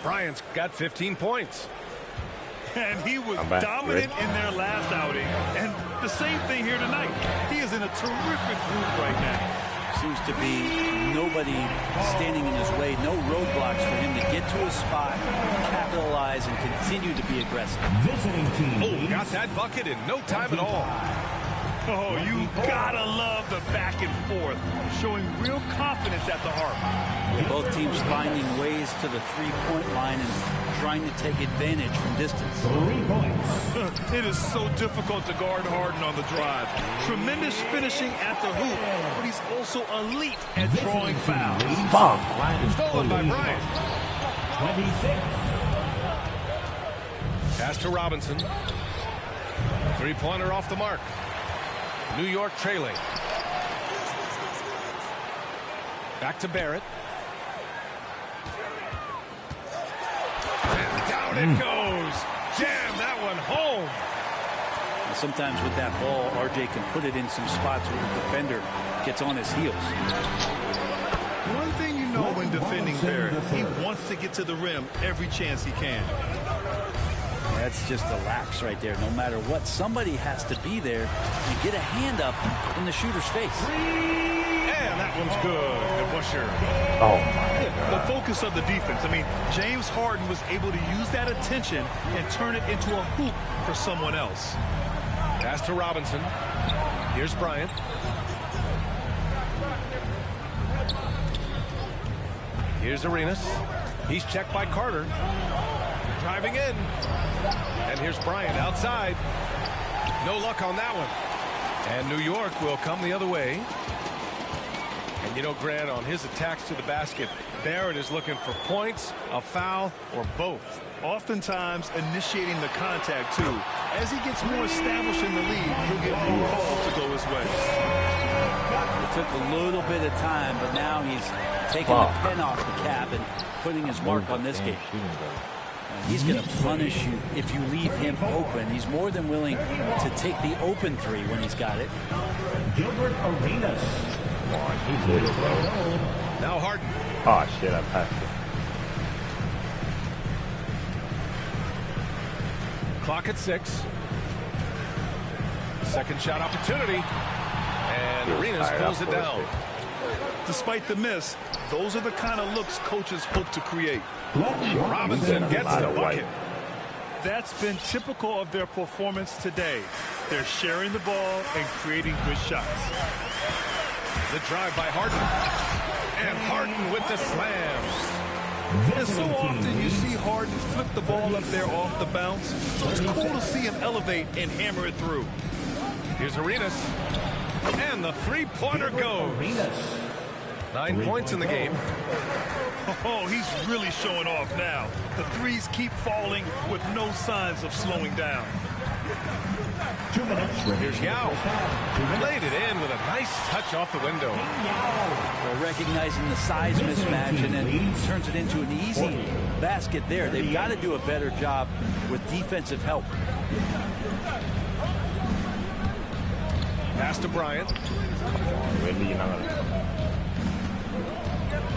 Bryant's got 15 points. And he was dominant in their last outing. And the same thing here tonight. He is in a terrific group right now. Seems to be nobody standing in his way, no roadblocks for him to get to a spot, capitalize, and continue to be aggressive. Visiting team. Oh, got that bucket in no time at all. Oh, you gotta love the back and forth, showing real confidence at the arc. Both teams finding ways to the three-point line and trying to take advantage from distance. 3 points. It is so difficult to guard Harden on the drive. Tremendous finishing at the hoop, but he's also elite at drawing fouls. Stolen by Bryant. 26. Pass to Robinson. Three-pointer off the mark. New York trailing. Back to Barrett. And down it goes. Jam that one home. And sometimes with that ball, RJ can put it in some spots where the defender gets on his heels. One thing you know when defending Barrett, he wants to get to the rim every chance he can. That's just a lapse right there. No matter what, somebody has to be there and get a hand up in the shooter's face. And that one's good. The Busher. Oh, my God. The focus of the defense. I mean, James Harden was able to use that attention and turn it into a hoop for someone else. Pass to Robinson. Here's Bryant. Here's Arenas. He's checked by Carter. Driving in. And here's Bryant outside. No luck on that one. And New York will come the other way. And you know, Grant, on his attacks to the basket, Barrett is looking for points, a foul, or both. Oftentimes initiating the contact, too. As he gets more established in the league, he'll get more calls to go his way. It took a little bit of time, but now he's taking the pen off the cap and putting his mark on this game. He's going to punish you if you leave him open. He's more than willing to take the open three when he's got it. Gilbert Arenas. Come on, he's good, bro. Now Harden. Oh shit, I passed it. Clock at 6. Second shot opportunity. And Arenas pulls it down. Despite the miss, those are the kind of looks coaches hope to create. Robinson gets the bucket. That's been typical of their performance today. They're sharing the ball and creating good shots. The drive by Harden. And Harden with the slams. And so often you see Harden flip the ball up there off the bounce. So it's cool to see him elevate and hammer it through. Here's Arenas. And the three-pointer goes. 9 points in the game. Oh, he's really showing off now. The threes keep falling with no signs of slowing down. 2 minutes. Here's Yao. Laid it in with a nice touch off the window. They're recognizing the size mismatch and then turns it into an easy basket there. They've got to do a better job with defensive help. Pass to Bryant.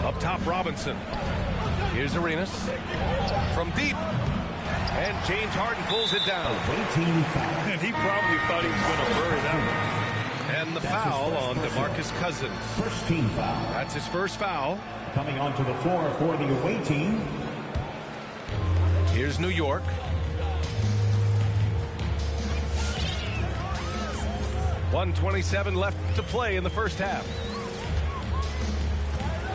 Up top, Robinson. Here's Arenas. From deep. And James Harden pulls it down. And he probably thought he was going to bury that one. And the foul on DeMarcus Cousins. First team foul. That's his first foul. Coming onto the floor for the away team. Here's New York. .127 left to play in the first half.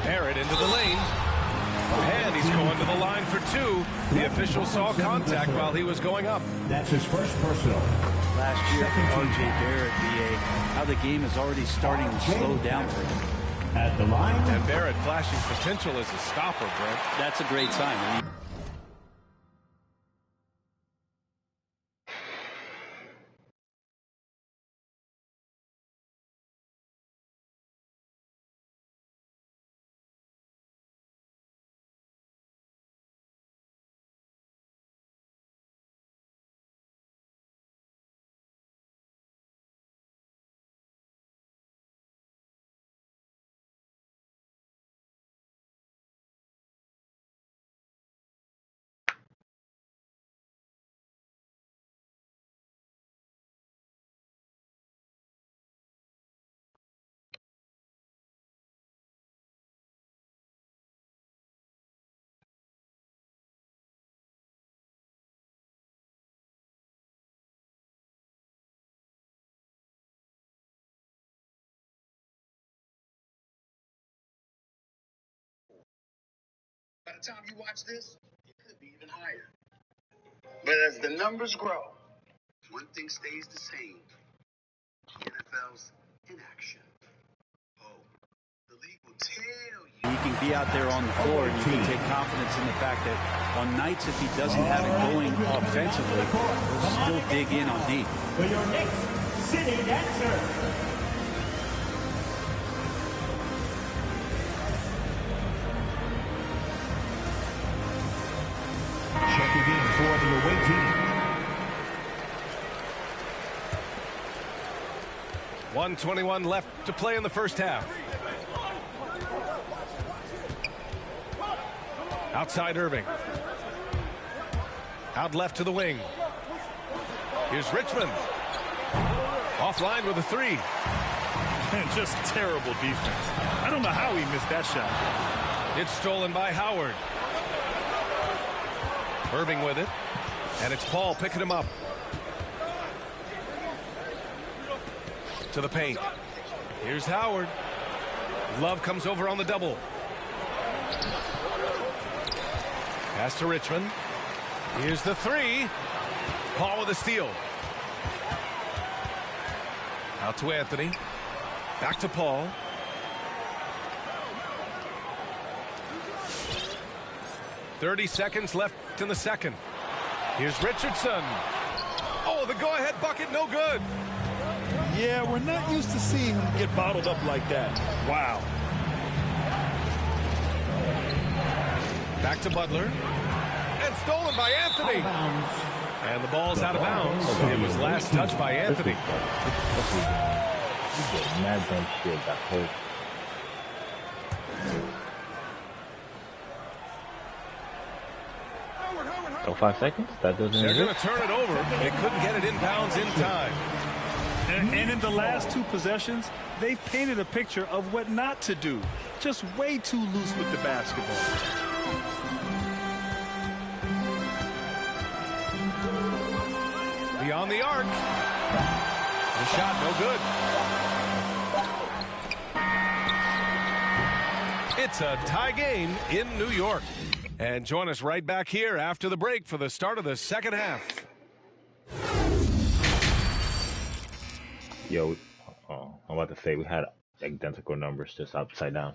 Barrett into the lane. And he's going to the line for 2. The official saw contact while he was going up. That's his first personal. Last year for R.J. Barrett, BA, how the game is already starting to slow down for him. At the line. And Barrett flashing potential as a stopper, Brent. That's a great sign. By the time you watch this, it could be even higher. But as the numbers grow, one thing stays the same. NFL's inaction. Oh, the league will tell you. You can be out there on the floor and you can take confidence in the fact that on nights if he doesn't have it going offensively, he'll still dig in on D. For your next sitting answer. Checking in for the away team. 1:21 left to play in the first half. Outside Irving. Out left to the wing. Here's Richmond. Offline with a 3. And just terrible defense. I don't know how he missed that shot. It's stolen by Howard. Irving with it. And it's Paul picking him up. To the paint. Here's Howard. Love comes over on the double. Pass to Richmond. Here's the 3. Paul with a steal. Out to Anthony. Back to Paul. .30 seconds left in the second. Here's Richardson. Oh, the go-ahead bucket, no good. Yeah, we're not used to seeing him get bottled up like that. Wow. Back to Butler. And stolen by Anthony. And the ball's out of bounds. It was last touched by Anthony. Mad dumb shit, that whole Oh, 5 seconds? That doesn't They're going to exist? turn it over. They couldn't get it inbounds in time. And in the last 2 possessions, they've painted a picture of what not to do. Just way too loose with the basketball. Beyond the arc. The shot no good. It's a tie game in New York. And join us right back here after the break for the start of the second half. Yo, I'm about to say we had identical numbers just upside down.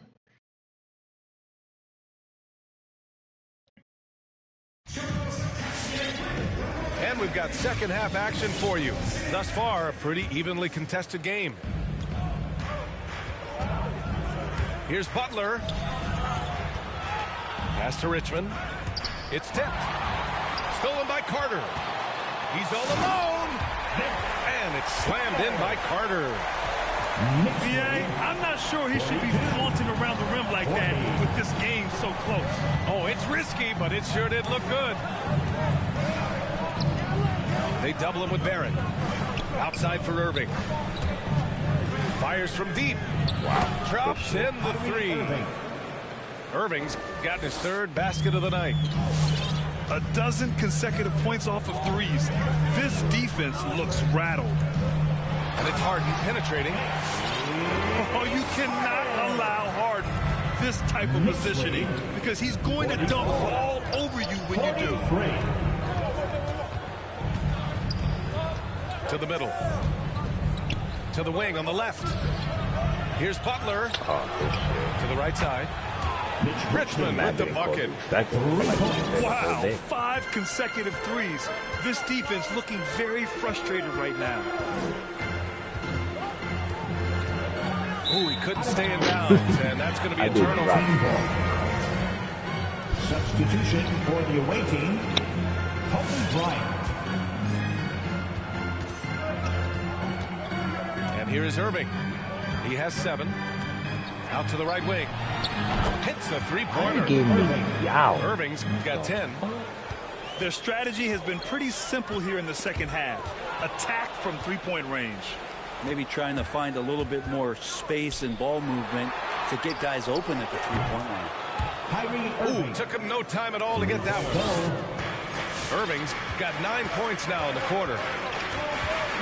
And we've got second half action for you. Thus far, a pretty evenly contested game. Here's Butler. Pass to Richmond. It's tipped. Stolen by Carter. He's all alone. And it's slammed in by Carter. BA, I'm not sure he should be flaunting around the rim like that with this game so close. Oh, it's risky, but it sure did look good. They double him with Barrett. Outside for Irving. Fires from deep. Wow. Drops in the 3. Irving's gotten his 3rd basket of the night. 12 consecutive points off of 3s. This defense looks rattled. And it's Harden penetrating. Oh, you cannot allow Harden this type of positioning because he's going to dunk all over you when you do. To the middle. To the wing on the left. Here's Butler. To the right side. Richmond with the bucket. Wow, 5 consecutive 3s. This defense looking very frustrated right now. Oh, he couldn't stay in bounds, and that's going to be a turnover. Substitution for the away team, Kobe Bryant. And here is Irving. He has 7. Out to the right wing. Hits the 3-pointer. Irving's got 10. Their strategy has been pretty simple here in the second half. Attack from 3-point range. Maybe trying to find a little bit more space and ball movement to get guys open at the 3-point line. Ooh, took him no time at all to get that one. Irving's got 9 points now in the quarter.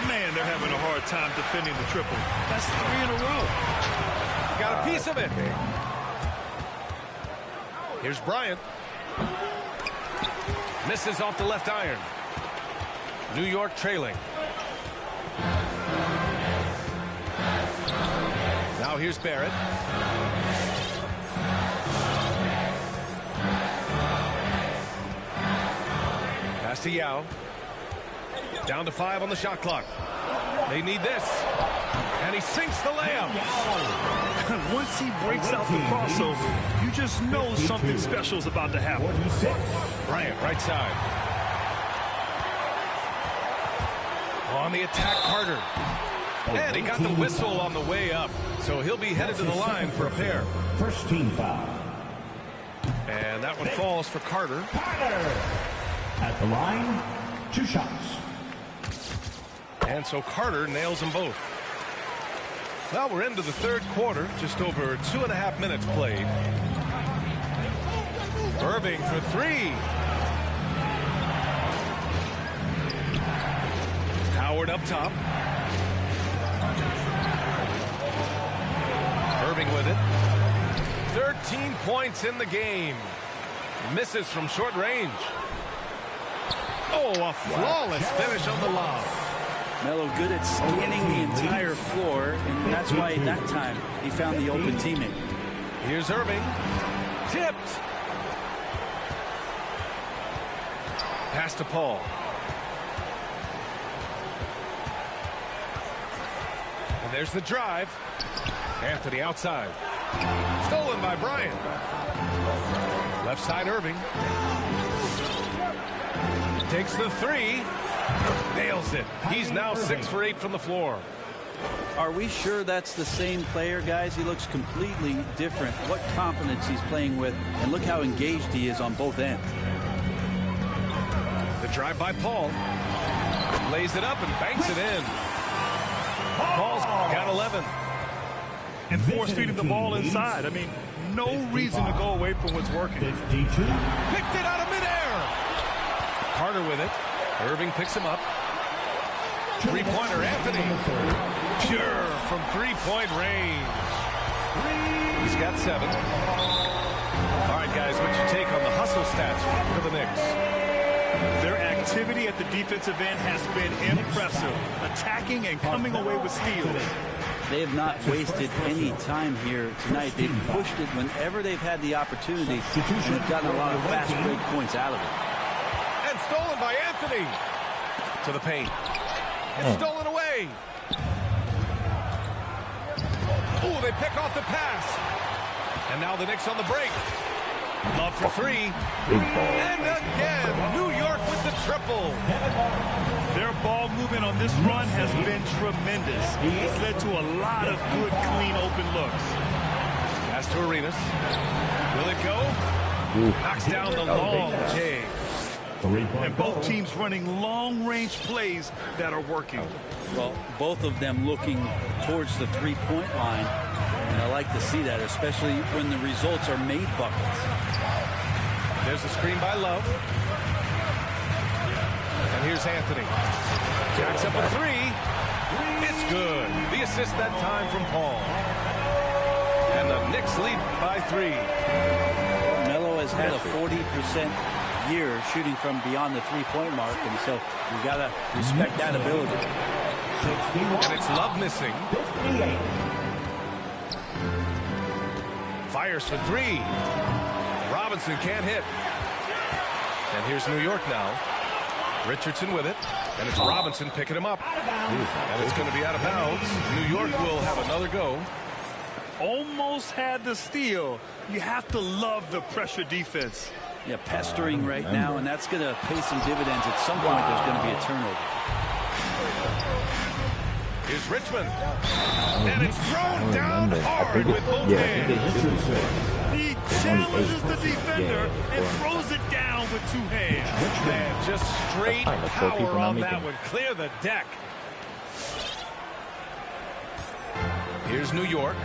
Man, they're having a hard time defending the triple. That's 3 in a row. Got a piece of it. Here's Bryant. Misses off the left iron. New York trailing. Now here's Barrett. Pass to Yao. Down to 5 on the shot clock. They need this. And he sinks the layup. Once he breaks out the crossover, you just know something special is about to happen. Bryant, right side. On the attack, Carter. And he got the whistle on the way up. So he'll be headed to the line for a pair. First team foul. And that one falls for Carter. At the line, 2 shots. And so Carter nails them both. Well, we're into the 3rd quarter. Just over 2.5 minutes played. Irving for 3. Howard up top. Irving with it. 13 points in the game. Misses from short range. Oh, a flawless finish on the lob. Melo good at scanning the entire floor, and that's why that time he found the open teammate. Here's Irving. Tipped. Pass to Paul. And there's the drive. Anthony outside. Stolen by Bryant. Left side Irving. Takes the 3. Nails it. He's now 6 for 8 from the floor. Are we sure that's the same player, guys? He looks completely different. What confidence he's playing with, and look how engaged he is on both ends. The drive by Paul. Lays it up and banks it in. Paul's got 11. And force feeding the ball inside. I mean, no reason to go away from what's working. 52. Picked it out of midair. Carter with it. Irving picks him up. Three-pointer, Anthony. Pure from three-point range. He's got 7. All right, guys, what's your take on the hustle stats for the Knicks? Their activity at the defensive end has been impressive. Attacking and coming away with steals. They have not wasted any time here tonight. They've pushed it whenever they've had the opportunity. They've gotten a lot of fast break points out of it. And stolen by Anthony. To the paint. It's stolen away. Oh, they pick off the pass. And now the Knicks on the break. Love for 3. And again, New York with the triple. Their ball movement on this run has been tremendous. It's led to a lot of good, clean, open looks. Pass to Arenas. Will it go? Knocks down the long J. And both teams running long-range plays that are working. Well, both of them looking towards the three-point line. And I like to see that, especially when the results are made buckets. There's a screen by Love. And here's Anthony. Jacks up a 3. It's good. The assist that time from Paul. And the Knicks lead by 3. Melo has had a 40% year shooting from beyond the three-point mark, and so you got to respect that ability. And it's Love missing. Fires for 3. Robinson can't hit. And here's New York now. Richardson with it. And it's Robinson picking him up. And it's going to be out of bounds. New York will have another go. Almost had the steal. You have to love the pressure defense. Yeah, pestering right now, and that's going to pay some dividends. At some point, there's going to be a turnover. Here's Richmond. And it's thrown down hard with both hands. He challenges the defender and throws it down with 2 hands. Man, just straight power on that one. Clear the deck. Here's New York.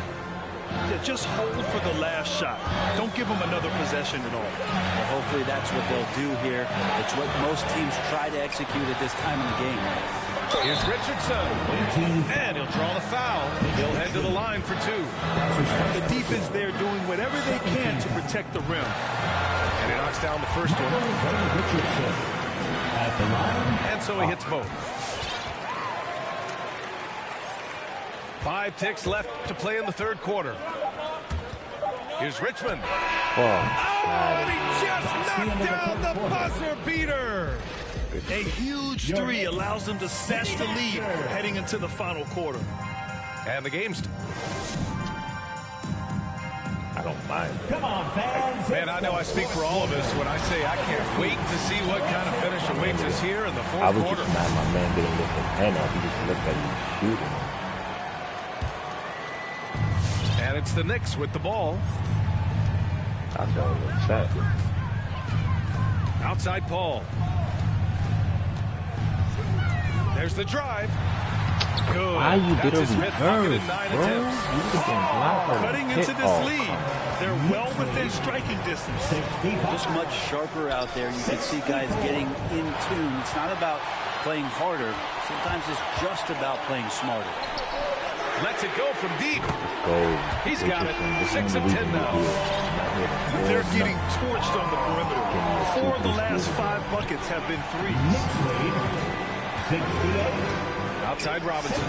Yeah, just hold for the last shot. Don't give them another possession at all. Well, hopefully that's what they'll do here. It's what most teams try to execute at this time in the game. Here's Richardson. And he'll draw the foul. He'll head to the line for 2. The defense there doing whatever they can to protect the rim. And he knocks down the first one. And so he hits both. 5 ticks left to play in the third quarter. Here's Richmond. And he just knocked down the buzzer beater. A huge 3 allows them to snatch the lead heading into the final quarter. And the game's... I don't mind. Come on, fans. Man, I know I speak for all of us when I say I can't wait to see what kind of finish awaits us here in the fourth quarter. I was just mad my man didn't lift his hand up. He just looked like he was shooting. And it's the Knicks with the ball. I felt upset. Outside Paul. There's the drive. Good. Why you That's get his a 5th bucket in reverse, 9 bro? attempts. Cutting into this lead. They're well within striking distance. Just much sharper out there. You can see guys getting in tune. It's not about playing harder. Sometimes it's just about playing smarter. Lets it go from deep. He's got it. 6 of 10 now. They're getting torched on the perimeter. 4 of the last 5 buckets have been threes. Outside Robinson.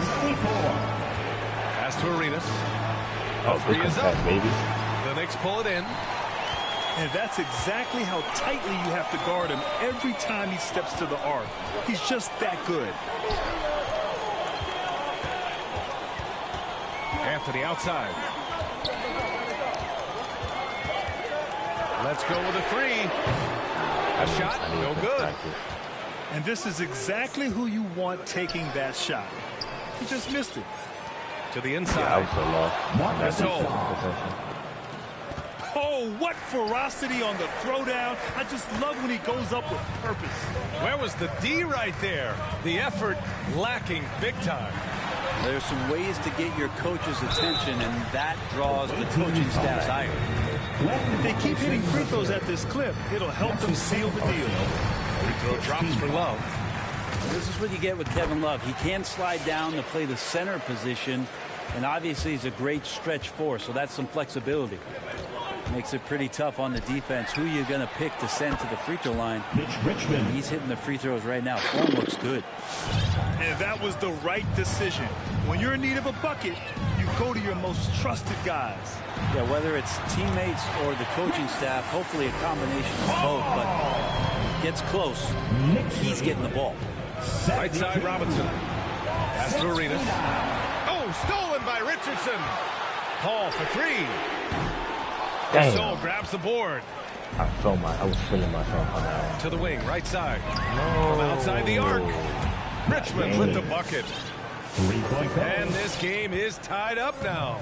Pass to Arenas. Oh, 3 is up. Baby. The Knicks pull it in. And that's exactly how tightly you have to guard him every time he steps to the arc. He's just that good. Anthony outside. Let's go with a 3. A shot, no good. And this is exactly who you want taking that shot. He just missed it. To the inside. Yeah, That's all. Oh, Oh, what ferocity on the throwdown. I just love when he goes up with purpose. Where was the D right there? The effort lacking big time. There's some ways to get your coach's attention, and that draws the coaching staff's ire. If they keep hitting free throws at this clip, it'll help them seal the deal. Free throw drops for Love. This is what you get with Kevin Love. He can slide down to play the center position, and obviously he's a great stretch four, so that's some flexibility. Makes it pretty tough on the defense. Who you're going to pick to send to the free throw line? Richmond. He's hitting the free throws right now. Form looks good. And that was the right decision. When you're in need of a bucket, you go to your most trusted guys. Yeah, whether it's teammates or the coaching staff, hopefully a combination of both, but gets close. He's getting the ball. Right side Robinson. Pass to Arenas. Oh, stolen by Richardson. Call for three. Gasol grabs the board. I was feeling myself on that one. To the wing, right side. From outside the arc. Richmond with the bucket. 3-point And this game is tied up now.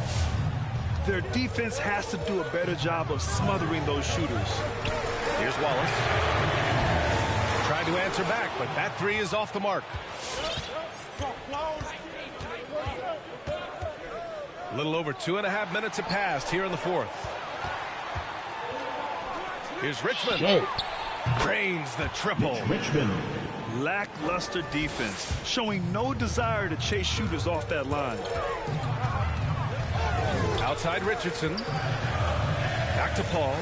Their defense has to do a better job of smothering those shooters. Here's Wallace. Tried to answer back, but that three is off the mark. A little over 2.5 minutes have passed here in the fourth. Here's Richmond. Drains the triple. Richmond. Lackluster defense, showing no desire to chase shooters off that line. Outside Richardson. Back to Paul.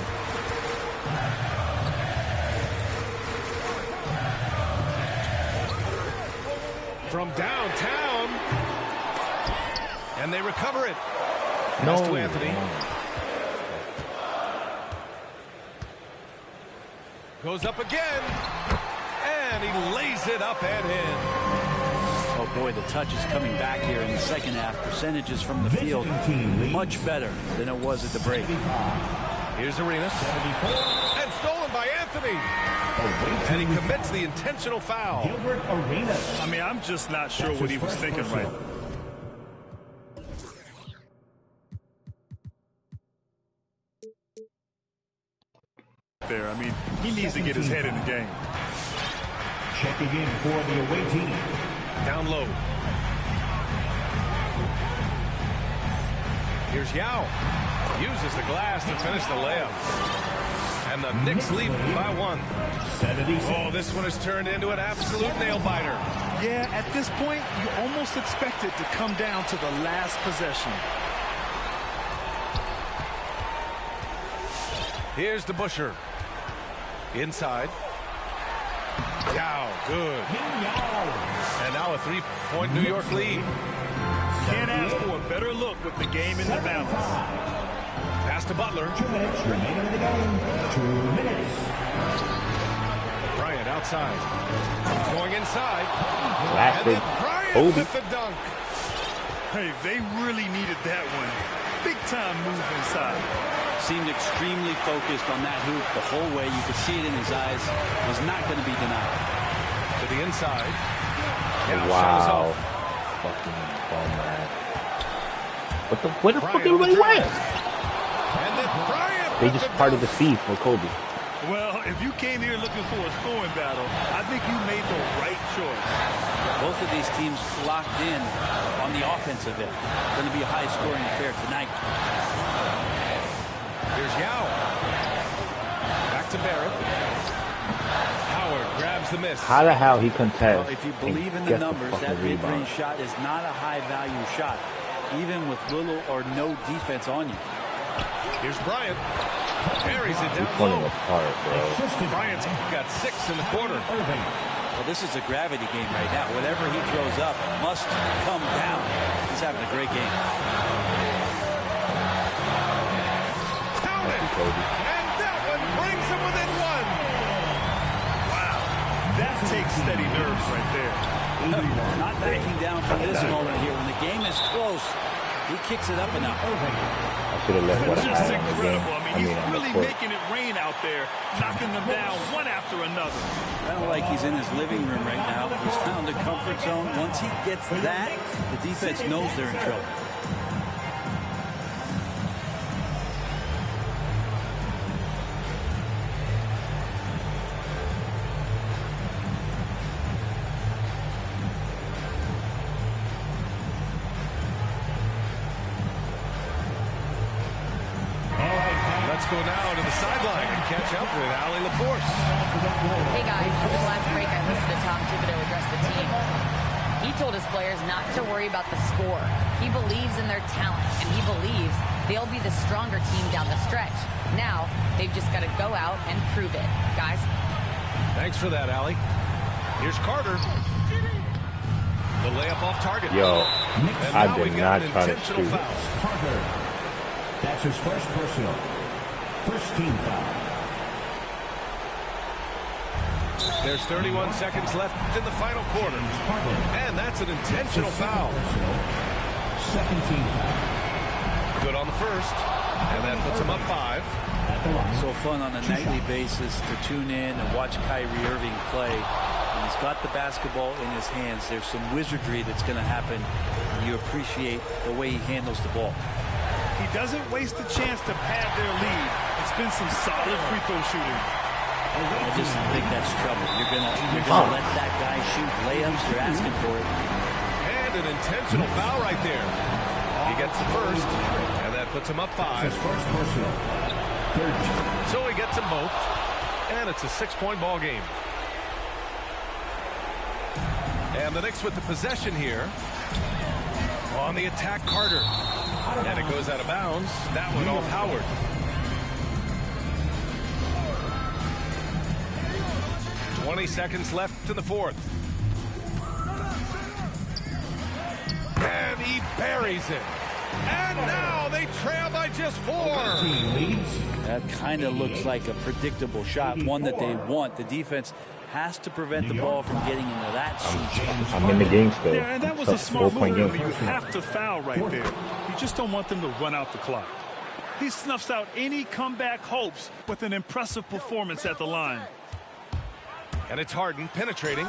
From downtown. And they recover it. Pass to Anthony. Goes up again. And he lays it up and in. Oh boy, the touch is coming back here in the second half. Percentages from the field much better than it was at the break. Here's Arenas. And stolen by Anthony. And he commits the intentional foul. I mean, I'm just not sure what he was thinking right now. There, I mean, he needs to get his head in the game. Checking in for the away team. Down low. Here's Yao. Uses the glass to finish the layup. And the Knicks lead by 1. Oh, this one has turned into an absolute nail-biter. Yeah, at this point, you almost expect it to come down to the last possession. Here's the Busher. Inside. Yao, good. And now a 3-point New York lead. Can't ask for a better look with the game in the balance. Pass to Butler. 2 minutes remaining in the game. 2 minutes. Bryant outside. Going inside. Last and then Bryant with the dunk. Hey, they really needed that one. Big time move inside. Seemed extremely focused on that hoop the whole way. You could see it in his eyes. Was not going to be denied. To the inside. Wow. Fucking bum, man. Where the fuck everybody went? And then Bryant. They just parted the sea for Kobe. Well, if you came here looking for a scoring battle, I think you made the right choice. Both of these teams locked in on the offensive end. Going to be a high-scoring affair tonight. Here's Yao. Back to Barrett. Howard grabs the miss. How the hell he contests? Well, if you believe in the numbers, that mid-range shot is not a high-value shot, even with little or no defense on you. Here's Bryant. Carries it down low. Apart, bro. Bryant's got 6 in the quarter. Well, this is a gravity game right now. Whatever he throws up must come down. He's having a great game. And that one brings him within 1. Wow. That takes steady nerves right there. Not backing down from this moment here. When the game is close, he kicks it up enough. I should have left what I Just had on the game. incredible. I mean, he's really making it rain out there, knocking them down one after another. Kind of like he's in his living room right now. He's found a comfort zone. Once he gets that, the defense knows they're in trouble. go now to the sideline and catch up with Allie LaForce. Hey guys, over the last break I listened to Tom Thibodeau address the team. He told his players not to worry about the score. He believes in their talent, and he believes they'll be the stronger team down the stretch. Now, they've just got to go out and prove it. Guys? Thanks for that, Allie. Here's Carter. The layup off target. Yo, I did not try to shoot. Carter. That's his first personal. First team foul. There's 31 seconds left in the final quarter. And that's an intentional foul. Second team foul. Good on the first. And that puts him up 5. So fun on a nightly basis to tune in and watch Kyrie Irving play. When he's got the basketball in his hands, there's some wizardry that's going to happen. And you appreciate the way he handles the ball. He doesn't waste a chance to pad their lead. It's been some solid free throw shooting. I just think that's trouble. You're gonna let that guy shoot layups. You're asking for it. And an intentional foul right there. He gets the first, and that puts him up 5. His first personal. So he gets them both, and it's a 6-point ball game. And the Knicks with the possession here. On the attack, Carter. And it goes out of bounds. That one off Howard. $20 seconds left in the fourth. And he buries it. And now they trail by just 4. That kind of looks like a predictable shot, one that they want. The defense has to prevent the ball from getting into that seat. I'm in the game still. Yeah, and that was a smart move. You have to foul right there. You just don't want them to run out the clock. He snuffs out any comeback hopes with an impressive performance at the line. And it's Harden penetrating.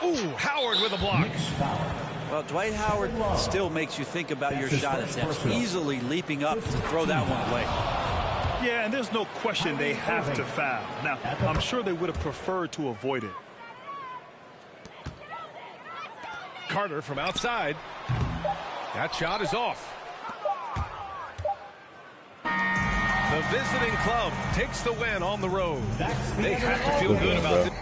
Ooh, Howard with a block. Well, Dwight Howard still makes you think about your shot attempts. Easily leaping up to throw that one away. Yeah, and there's no question they have to foul. Now, I'm sure they would have preferred to avoid it. Carter from outside. That shot is off. The visiting club takes the win on the road. They have to feel good about it.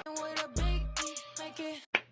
With a big make it